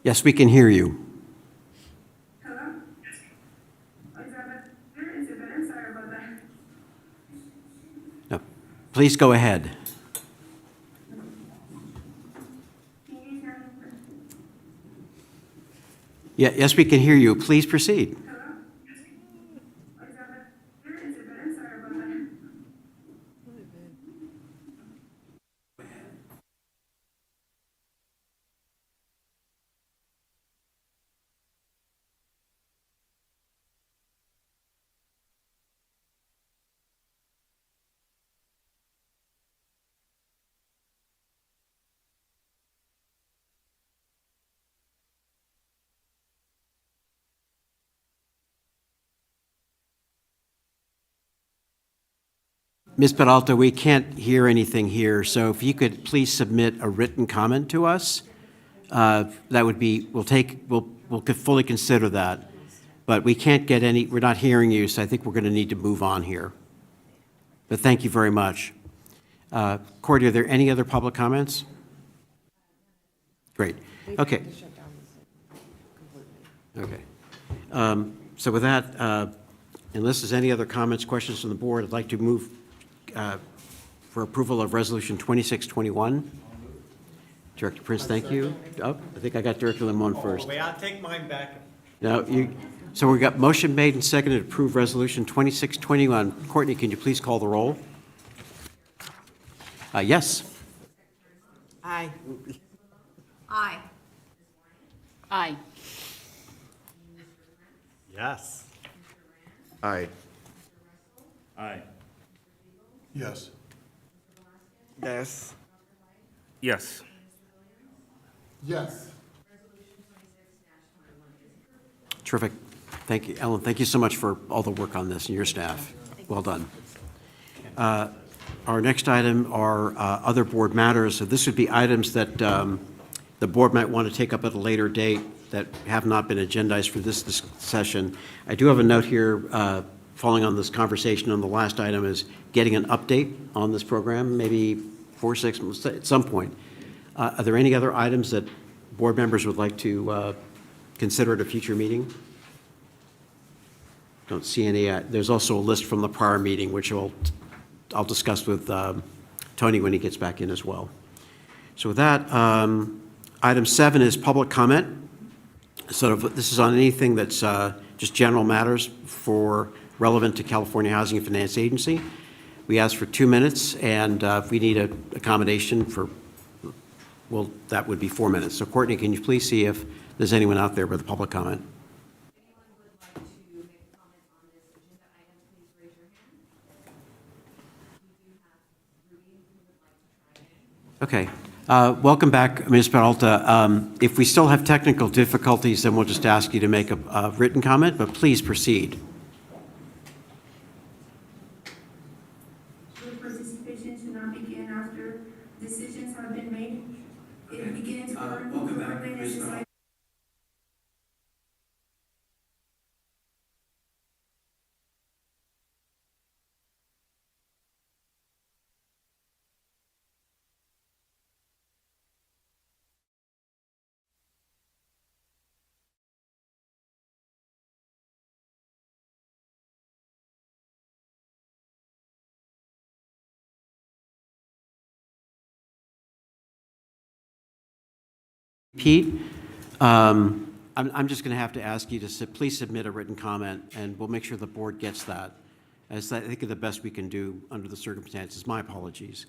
Yes, we can hear you. Hello? Oh, is that better? Is it better? Sorry about that. No, please go ahead. Can you guys hear me? Yes, we can hear you. Please proceed. Hello? Oh, is that better? Is it better? Sorry about that. Ms. Peralta, we can't hear anything here, so if you could please submit a written comment to us, that would be, we'll fully consider that. But we can't get any, we're not hearing you, so I think we're going to need to move on here. But thank you very much. Courtney, are there any other public comments? Great. Okay. Okay. So with that, unless there's any other comments, questions from the board, I'd like to move for approval of Resolution 2621. Director Prince, thank you. Oh, I think I got Director Limon first. Wait, I'll take mine back. No, so we got motion made and seconded to approve Resolution 2621. Courtney, can you please call the roll? Yes. Aye. Aye. Aye. Yes. Aye. Aye. Yes. Yes. Yes. Yes. Terrific. Thank you, Ellen. Thank you so much for all the work on this and your staff. Well done. Our next item are other board matters. So this would be items that the board might want to take up at a later date that have not been agendized for this session. I do have a note here following on this conversation on the last item is getting an update on this program, maybe 4 or 6 months at some point. Are there any other items that board members would like to consider at a future meeting? Don't see any. There's also a list from the prior meeting, which I'll discuss with Tony when he gets back in as well. So with that, item 7 is public comment. This is on anything that's just general matters relevant to California Housing and Finance Agency. We ask for 2 minutes, and if we need an accommodation that would be 4 minutes. So Courtney, can you please see if there's anyone out there with a public comment? Okay. Welcome back, Ms. Peralta. If we still have technical difficulties, then we'll just ask you to make a written comment, but please proceed. Participation should not begin after decisions have been made. It begins. Welcome back, Ms. Peralta. Pete, I'm just going to have to ask you to please submit a written comment, and we'll make sure the board gets that. As I think the best we can do under the circumstances. My apologies.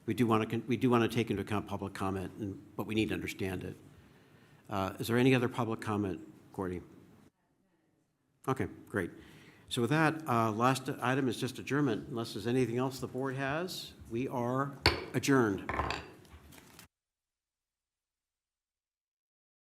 We do want to take into account public comment, but we need to understand it. Is there any other public comment, Courtney? Okay, great. So with that, last item is just adjournment. Unless there's anything else the board has, we are adjourned.